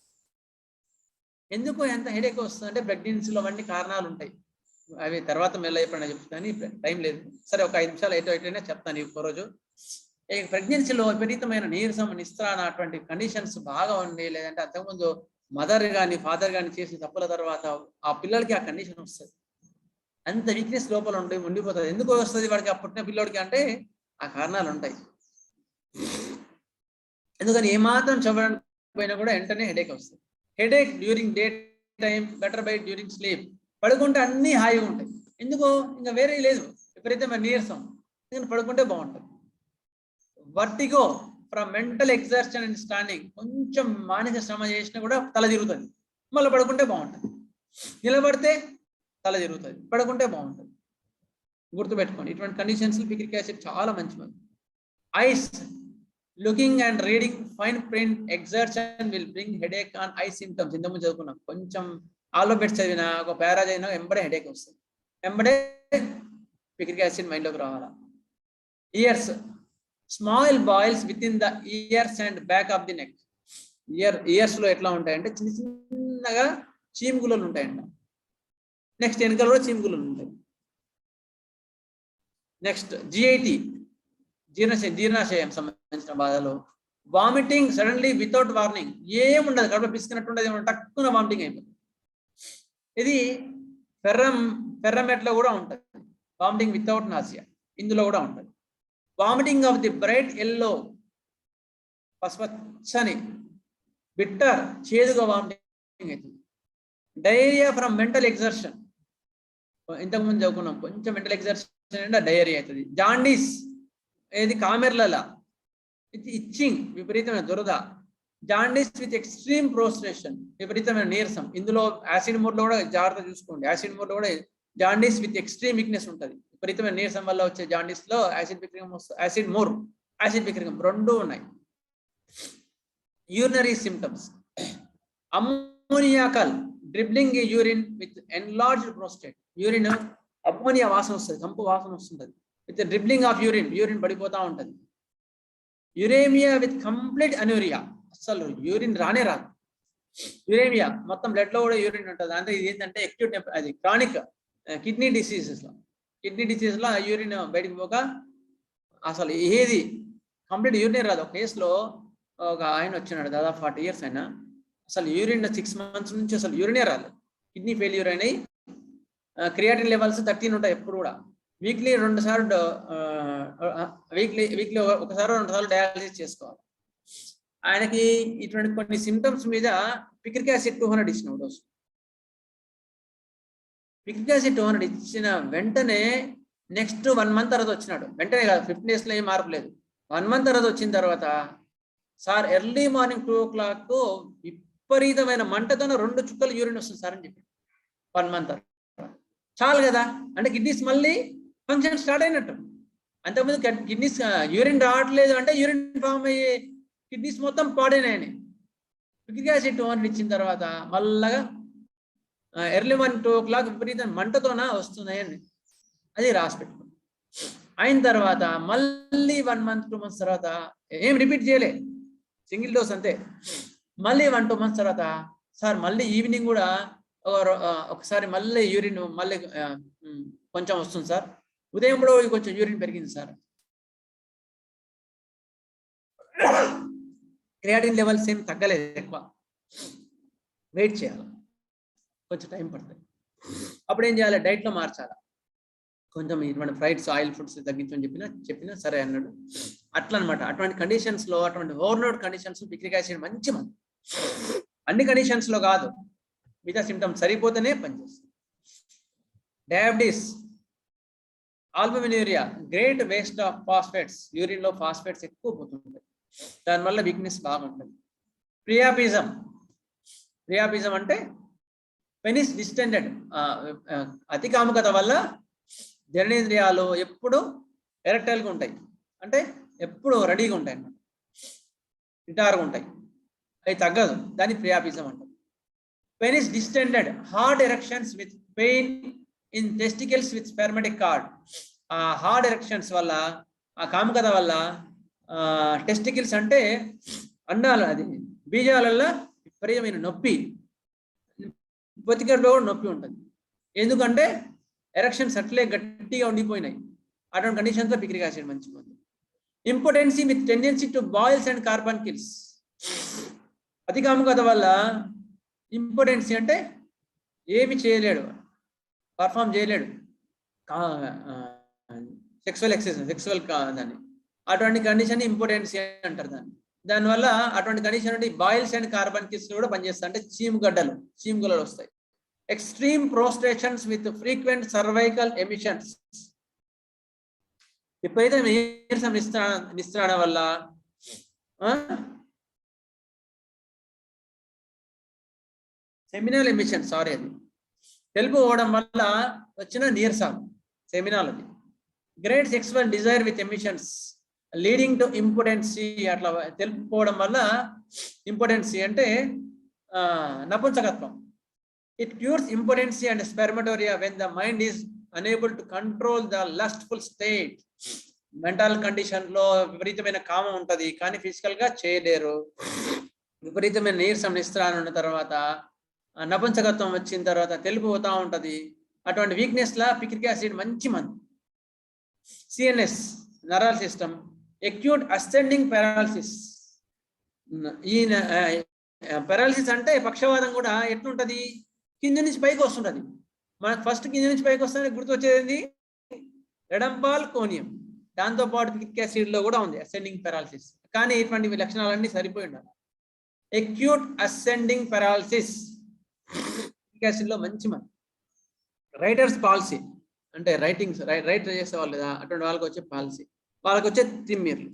ఎందుకు ఎంత హెడేక్ వస్తుంది అంటే ప్రెగ్నెన్సీలో అవన్నీ కారణాలు ఉంటాయి. అవి తర్వాత మెల్ల ఎప్పుడైనా చెప్తాను, టైం లేదు. సరే ఒక 5 నిమిషాలు ఎటైనా చెప్తాను ఈ రోజు. ప్రెగ్నెన్సీలో విపరీతమైన నీరసం, నిస్త్రాణ అటువంటి కండిషన్స్ బాగా ఉండి, లేదంటే అంతకుముందు మదర్ కానీ ఫాదర్ కానీ చేసిన తప్పుల తర్వాత ఆ పిల్లలకి ఆ కండిషన్ వస్తుంది. అంత వీక్నెస్ లోపల ఉండిపోతుంది. ఎందుకు వస్తుంది వాడికి, ఆ పుట్టిన పిల్లోడికి అంటే ఆ కారణాలు ఉంటాయి. ఎందుకని ఏమాత్రం చదవడానికి పోయినా కూడా వెంటనే హెడేక్ వస్తుంది. Headache during day time, better by during sleep. పడుకుంటే అన్ని హాయిగా ఉంటాయి. ఎందుకో ఇంకా వేరే లేదు, విపరీతమైన నీరసం, ఎందుకంటే పడుకుంటే బాగుంటుంది. Vertigo from mental exertion and standing, కొంచెం మానసిక శ్రమ చేసినా కూడా తల తిరుగుతుంది, మళ్ళీ పడుకుంటే బాగుంటుంది. నిలబడితే తల తిరుగుతుంది, పడుకుంటే బాగుంటుంది. గుర్తుపెట్టుకోండి, ఇటువంటి కండిషన్స్ పిక్రిక్ యాసిడ్ చాలా మంచిది. Ice, looking and reading fine print exertion will bring headache on I symptoms. ఇంతకుముందు చదువుకున్నాం, కొంచెం ఆల్ఫాబెట్స్ చదివినా ఒక పారా చదివినా వెంబడే హెడేక్ వస్తుంది, వెంబడే పిక్రిక్ యాసిడ్ మైండ్లోకి రావాలా. Years, small boils with in the years and back of the neck. Years లో ఎట్లా ఉంటాయంటే చిన్న చిన్నగా చీమగులలు ఉంటాయంట. నెక్స్ట్ వెనకాల కూడా చీమగులలు ఉంటాయి. నెక్స్ట్ జిఐటి, జీర్ణాశయం సంబంధించిన బాధలు. వామిటింగ్ సడన్లీ వితౌట్ వార్నింగ్, ఏముండదు, కడుపు పిసుకున్నట్టు ఉండదు, టక్కున వామిటింగ్ అయిపోతుంది. ఇది ఫెర్రమెట్లో కూడా ఉంటుంది, వామిటింగ్ వితౌట్ నాసియా, ఇందులో కూడా ఉంటుంది. Vomiting of the bright yellow, పసుపచ్చని బిట్టర్, చేదుగా వామిటింగ్ అవుతుంది. డయేరియా ఫ్రమ్ మెంటల్ ఎగ్జర్షన్, ఇంతకుముందు చదువుకున్నాం, కొంచెం మెంటల్ ఎగ్జర్షన్ అంటే డయేరియా అవుతుంది. జాండీస్, ఏది కామెర్లలా, ఇచ్చింగ్, విపరీతమైన దురద. జాండీస్ విత్ ఎక్స్ట్రీమ్ ప్రోస్ట్రేషన్, విపరీతమైన నీరసం. ఇందులో యాసిడ్ మోడ్ లో కూడా జాగ్రత్త చూసుకోండి, యాసిడ్ మోడ్ లో కూడా జాండీస్ విత్ ఎక్స్ట్రీమ్ వీక్నెస్ ఉంటుంది. విపరీతమైన నీరసం వల్ల వచ్చే జాండీస్ లో యాసిడ్ పిక్రికం వస్తుంది, యాసిడ్ పిక్రికం రెండు ఉన్నాయి. Urinary symptoms, ammoniacal dribbling urine with enlarged prostate. Urine ammonia వాసన వస్తుంది, కంపు వాసన వస్తుంది. విత్ డ్రిబ్లింగ్ ఆఫ్ యూరిన్ పడిపోతూ ఉంటుంది. యురేమియా విత్ కంప్లీట్ అనూరియా, అసలు యూరిన్ రానే రాదు. యురేమియా మొత్తం బ్లడ్ లో కూడా యూరిన్ ఉంటుంది. అంటే ఇది ఏంటంటే ఎక్యూట్, అది క్రానిక్ కిడ్నీ డిసీజెస్ లో యూరిన్ బయటికి పోక అసలు ఏది కంప్లీట్ యూరిన్ రాదు. ఒక కేసులో ఒక ఆయన వచ్చినాడు, దాదాపు 40 years అయినా, అసలు యూరిన్ 6 months నుంచి అసలు యూరినే రాలేదు. కిడ్నీ ఫెయిల్యూర్ అయినాయి, క్రియాటిన్ లెవెల్స్ 13 ఉంటాయి ఎప్పుడు కూడా. వీక్లీ 2 సార్లు వీక్లీ ఒకసారి 2 సార్లు డయాలసిస్ చేసుకోవాలి. ఆయనకి ఇటువంటి కొన్ని సిమ్టమ్స్ మీద పిక్రిక్ యాసిడ్ 200 ఇచ్చిన డోసు. పిక్రిక్ యాసిడ్ 200 ఇచ్చిన వెంటనే నెక్స్ట్ 1 month తర్వాత వచ్చినాడు, వెంటనే కాదు, 15 days లో ఏం మార్పు లేదు. 1 month తర్వాత వచ్చిన తర్వాత, సార్ ఎర్లీ మార్నింగ్ 2 o'clock విపరీతమైన మంటతోనే 2 చుక్కలు యూరిన్ వస్తుంది సార్ అని చెప్పి. 1 month చాలు కదా, అంటే కిడ్నీస్ మళ్ళీ ఫంక్షన్ స్టార్ట్ అయినట్టు. అంతకుముందు కిడ్నీస్ యూరిన్ రావట్లేదు అంటే యూరిన్ ఫామ్ అయ్యే కిడ్నీస్ మొత్తం పాడైనాయని. పిక్రిక్ యాసిడ్ 200 ఇచ్చిన తర్వాత మళ్ళగా ఎర్లీ మార్నింగ్ 2 o'clock విపరీతం మంటతోన వస్తున్నాయని, అది రాసి పెట్టుకున్నాం. అయిన తర్వాత మళ్ళీ 1 month 2 months తర్వాత ఏం రిపీట్ చేయలే, సింగిల్ డోస్ అంతే. మళ్ళీ 1-2 months తర్వాత సార్ మళ్ళీ ఈవినింగ్ కూడా ఒకసారి మళ్ళీ యూరిన్ మళ్ళీ కొంచెం వస్తుంది సార్, ఉదయం కూడా కొంచెం యూరిన్ పెరిగింది సార్. క్రియాటిన్ లెవెల్స్ ఏం తగ్గలేదు, ఎక్కువ వెయిట్ చేయాలి, కొంచెం టైం పడుతుంది. అప్పుడు ఏం చేయాలి, డైట్లో మార్చాలి, కొంచెం ఇటువంటి ఫ్రైడ్స్ ఆయిల్ ఫుడ్స్ తగ్గించని చెప్పినా సరే అన్నాడు. అట్లా అనమాట. అటువంటి కండిషన్స్ లో, అటువంటి ఓవర్లోడ్ కండిషన్స్ పిక్రిక్ యాసిడ్ మంచి మంది. అన్ని కండిషన్స్ లో కాదు, మిగతా సిమ్టమ్స్ సరిపోతేనే పనిచేస్తుంది. Diabetes, albuminuria, great waste of phosphates, urine లో ఫాస్ఫేట్స్ ఎక్కువ పోతుంటాయి, దానివల్ల వీక్నెస్ బాగుంటుంది. ప్రియాపిజం అంటే పెనిస్ డిస్టెండెడ్, అతి కాముకత వల్ల జననేంద్రియాలు ఎప్పుడు ఎరెక్టైల్గా ఉంటాయి, అంటే ఎప్పుడు రెడీగా ఉంటాయి అన్నమాట, నిటారుగా ఉంటాయి, అవి తగ్గదు, దాన్ని ప్రియాపిజం అంటారు. Penis distended, hard erections with pain in testicles with spermatic card. ఆ హార్డ్ ఎరెక్షన్స్ వల్ల, ఆ కాముకత వల్ల టెస్టికల్స్ అంటే అండాలు, అది బీజాలలో విపరీతమైన నొప్పి, పొత్తికల్లో కూడా నొప్పి ఉంటుంది. ఎందుకంటే ఎరెక్షన్స్ అట్లే గట్టిగా ఉండిపోయినాయి. అటువంటి కండిషన్స్లో పిక్రిక్ యాసిడ్ మంచి మంది. Impotency with tendency to boils and carbuncles. అతి కాముకత వల్ల ఇంపార్టెన్సీ అంటే ఏమి చేయలేడు, పర్ఫామ్ చేయలేడు, సెక్సువల్ ఎక్సర్సైజ్, సెక్సువల్ దాన్ని, అటువంటి కండిషన్ ఇంపార్టెన్సీ అంటారు దాన్ని. దానివల్ల అటువంటి కండిషన్ నుండి బాయిల్స్ అండ్ కార్బన్ కిల్స్ కూడా పనిచేస్తాయి, అంటే చీముగడ్డలు వస్తాయి. Extreme prostrations with frequent cervical emissions. విపరీతమైన నీరసం నిస్త్రాణం వల్ల, సెమినల్ ఎమిషన్, సారీ, అది తెలుపు పోవడం వల్ల వచ్చిన నీరసం, సెమినాల్ అది. Great sexual desire with emissions leading to impotency. అట్లా తెలుపుకోవడం వల్ల ఇంపార్టెన్సీ అంటే నపుంసకత్వం. It cures impotency and spermatorrhoea when the mind is unable to control the lustful state. Mental condition లో విపరీతమైన కామం ఉంటది, కానీ ఫిజికల్ గా చేయలేరు. విపరీతమైన నీరసం నిస్త్రాణం ఉన్న తర్వాత, నపుంసకత్వం వచ్చిన తర్వాత తెలుపు పోతా ఉంటది. అటువంటి వీక్నెస్ లా పిక్రిక్ యాసిడ్ మంచి మందు. CNS, neural system, acute ascending paralysis. ఈ పారాలిసిస్ అంటే పక్షవాదం కూడా ఎట్లుంటది, కింద నుంచి పైకి వస్తుంటది. మనకు ఫస్ట్ కింద నుంచి పైకి వస్తుంది గుర్తు వచ్చేది రెడంపాల్ కోనియం. దాంతో పాటు పిక్రిక్ యాసిడ్ లో కూడా ఉంది అసెండింగ్ పారాలిసిస్. కానీ ఇటువంటి లక్షణాలన్నీ సరిపోయి ఉండాలి. Acute ascending paralysis picric acid లో మంచి మంది. రైటర్స్ పాలసీ అంటే రైట్ చేసే వాళ్ళు కదా, అటువంటి వాళ్ళకి వచ్చే పాలసీ, వాళ్ళకి వచ్చే తిమ్మిర్లు.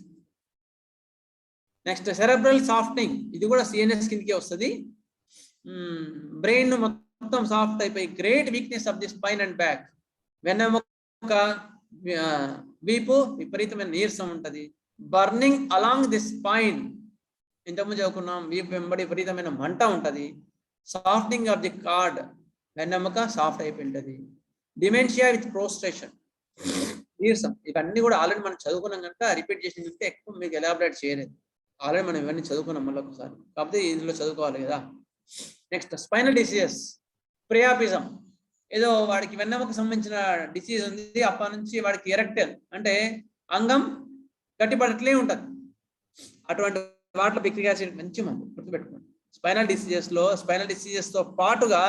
నెక్స్ట్ సెరెబ్రల్ సాఫ్టనింగ్, ఇది కూడా సిఎన్ఎస్ కిందకే వస్తుంది. బ్రెయిన్ మొత్తం సాఫ్ట్ అయిపోయి great weakness of the spine and back. వెన్నెముక, వీపు విపరీతమైన నీరసం ఉంటుంది. బర్నింగ్ అలాంగ్ ది స్పైన్, ఇంతకుముందు చదువుకున్నాం, వీపు వెంబడి విపరీతమైన మంట ఉంటుంది. సాఫ్టనింగ్ ఆఫ్ ది కార్డ్, వెన్నెముక సాఫ్ట్ అయిపోయి ఉంటుంది. డిమెన్షియా విత్ ప్రోస్ట్రేషన్, నీరసం. ఇవన్నీ కూడా ఆల్రెడీ మనం చదువుకున్నాం కనుక రిపీట్ చేసిన కంటే ఎక్కువ మీకు ఎలాబరేట్ చేయలేదు. ఆల్రెడీ మనం ఇవన్నీ చదువుకున్నాం మళ్ళీ ఒకసారి, కాకపోతే ఇందులో చదువుకోవాలి కదా. Next spinal diseases. ప్రియాపిజం, ఏదో వాడికి వెన్నెముకు సంబంధించిన డిసీజ్ ఉంది, అప్పటి నుంచి వాడికి ఎరెక్టైల్ అంటే అంగం గట్టిపడట్లే ఉంటుంది. అటువంటి వాటిలో పిక్రిక్ యాసిడ్ మంచి మందు, గుర్తుపెట్టుకోండి. స్పైనల్ డిసీజెస్ తో పాటుగా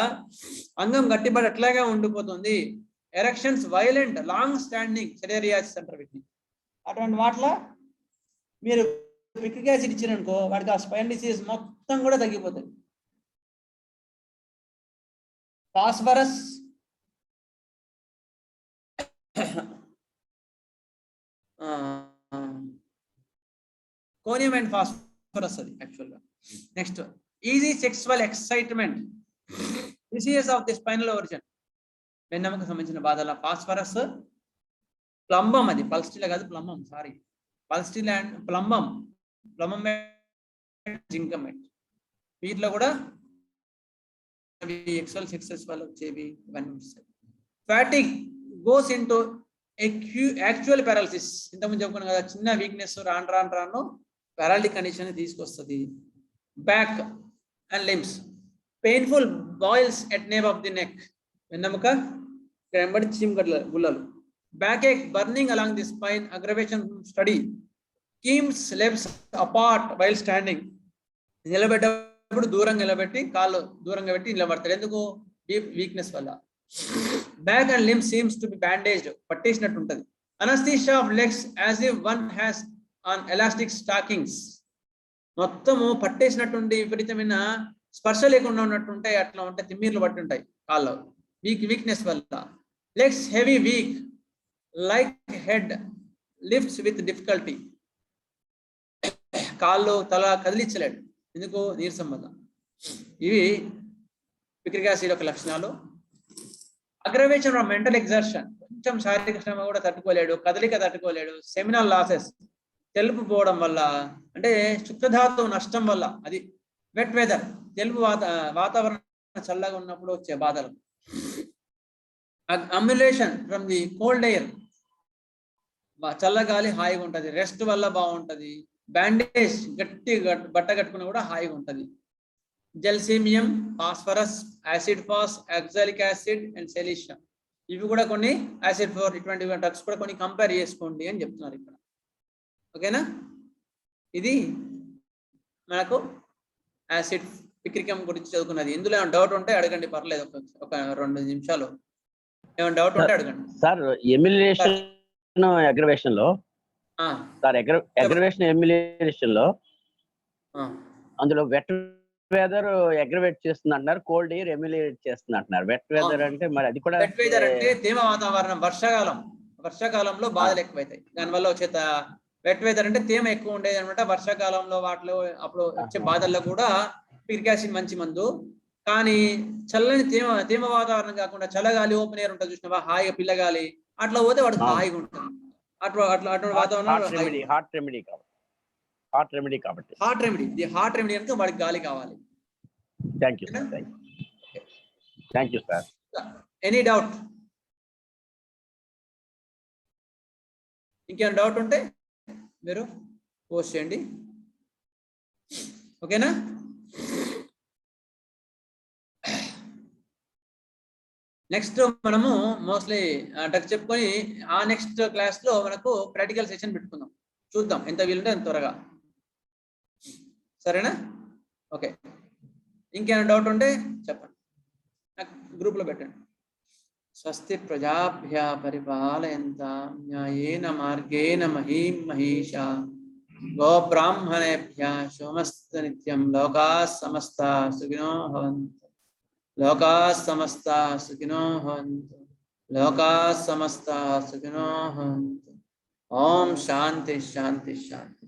అంగం గట్టిపడట్లాగా ఉండిపోతుంది. ఎరెక్షన్స్ వైలెంట్ లాంగ్ స్టాండింగ్ సెడేరియాసిస్ అంటారు వీటిని. అటువంటి వాటిలో మీరు పిక్రిక్ యాసిడ్ ఇచ్చారనుకో, వాడికి ఆ స్పైనల్ డిసీజ్ మొత్తం కూడా తగ్గిపోతుంది. ఫాస్ఫరస్, కోనియం అండ్ ఫాస్ఫరస్ అది యాక్చువల్గా. Next easy sexual excitement, diseases of the spinal origin. వెన్నెముకు సంబంధించిన బాధల ఫాస్ఫరస్, ప్లంబం, అది పల్స్టిలా కాదు plumbum, sorry, pulsatilla and plumbum zincum, వీటిలో కూడా ఎక్సెల్ సక్సెస్ వల్ల వచ్చేవి ఇవన్నీ వస్తాయి. Fatigue goes into actual paralysis. ఇంతకుముందు చెప్పుకున్నాం కదా, చిన్న వీక్నెస్ రాను పారాలిటిక్ కండిషన్ తీసుకొస్తుంది. Back and limbs, painful boils at nape of the neck, వెన్నెముక వెంబడి చీమగడ్ల గుల్లలు. Backache, burning along the spine, aggravation study. Keeps legs apart while standing, నిలబెట్టేటప్పుడు దూరంగా నిలబెట్టి, కాళ్ళు దూరంగా పెట్టి నిలబడతారు. ఎందుకు? డీప్ వీక్నెస్ వల్ల. Back and limbs seems to be bandaged, పట్టేసినట్టు ఉంటుంది. Anaesthesia of legs as if one has on elastic stockings, మొత్తము పట్టేసినట్టుండి విపరీతమైన స్పర్శ లేకుండా ఉన్నట్టుంటాయి. అట్లా ఉంటాయి, తిమ్మిర్లు పట్టి ఉంటాయి కాళ్ళు, వీక్నెస్ వల్ల. Legs heavy week like head lifts with difficulty, కాళ్ళు తల కదిలించలేడు, ఎందుకు? నీరసం వల్ల. ఇవి పిక్రిక్ యాసిడ్ యొక్క లక్షణాలు. అగ్రవేషన్ ఫ్రమ్ మెంటల్ ఎగ్జర్షన్, కొంచెం శారీరక శ్రమ కూడా తట్టుకోలేడు, కదలిక తట్టుకోలేడు. సెమినల్ లాసెస్, తెలుపు పోవడం వల్ల, అంటే శుక్రధాతువు నష్టం వల్ల. అది వెట్ వెదర్, తెలుపు వాతావరణం చల్లగా ఉన్నప్పుడు వచ్చే బాధలు. అమ్యులేషన్ ఫ్రమ్ ది కోల్డ్ ఎయిర్, చల్లగాలి హాయిగా ఉంటుంది, రెస్ట్ వల్ల బాగుంటది. బ్యాండేజ్, గట్టి బట్ట కట్టుకున్న కూడా హాయిగా ఉంటది. Gelsemium, phosphorus, acid phos, oxalic acid and selenium, ఇవి కూడా కొన్ని యాసిడ్ ఫోర్ ఇటువంటి డ్రగ్స్ కూడా కొన్ని కంపేర్ చేసుకోండి అని చెప్తున్నారు ఇక్కడ. ఓకేనా? ఇది మనకు యాసిడ్ పిక్రికం గురించి చదువుకున్నది. ఇందులో ఏమైనా డౌట్ ఉంటే అడగండి, పర్లేదు. ఒక 2 నిమిషాలు ఏమైనా డౌట్ ఉంటే అడగండి. సార్ ఎమ్యులేషన్ అగ్రవేషన్ లో సార్ అగ్రవేషన్ ఎమ్యులేషన్ లో అందులో వెట్ వెదర్ అగ్రవేట్ చేస్తుంది అంటున్నారు, కోల్డ్ ఎయిర్ ఎమ్యులేట్ చేస్తుంది అంటున్నారు. వెట్ వెదర్ అంటే మరి అది కూడా, వెట్ వెదర్ అంటే తేమ వాతావరణం, వర్షాకాలంలో బాధలు ఎక్కువైతాయి. దానివల్ల వచ్చే వెట్ వెదర్ అంటే తేమ ఎక్కువ ఉండేది అనమాట. వర్షాకాలంలో వాటిలో అప్పుడు వచ్చే బాధల్లో కూడా పిక్రిక్ యాసిడ్ మంచి మందు. కానీ చల్లని తేమ వాతావరణం కాకుండా చల్లగాలి, ఓపెన్ ఎయిర్ ఉంటుంది చూసినావా, హాయిగా పిల్లగాలి, అట్లా పోతే వాడు హాయిగా ఉంటుంది. అటువంటి వాతావరణం హాట్ రెమెడీ కాబట్టి హాట్ రెమెడీ అంటే వాడికి గాలి కావాలి. Thank you sir. Any doubt? ఇంకేమైనా డౌట్ ఉంటే మీరు పోస్ట్ చేయండి. ఓకేనా? నెక్స్ట్ మనము మోస్ట్లీ డ్రగ్ చెప్పుకొని ఆ నెక్స్ట్ క్లాస్ లో మనకు ప్రాక్టికల్ సెషన్ పెట్టుకుందాం. చూద్దాం ఎంత వీలుంటే అంత త్వరగా. సరేనా? ఓకే. ఇంకేమైనా డౌట్ ఉంటే చెప్పండి, నాకు గ్రూప్ లో పెట్టండి. స్వస్తి ప్రజాభ్య పరిపాలయంతాం న్యాయేన మార్గేణ మహీం మహీషా గోబ్రాహ్మణేభ్య శోమస్తు నిత్యం. లోకాః సమస్తాః సుఖినో భవంతు. లోకాః సమస్తాః సుఖినో భవంతు. లోకాః సమస్తాః సుఖినో భవంతు. ఓం శాంతి శాంతి శాంతి.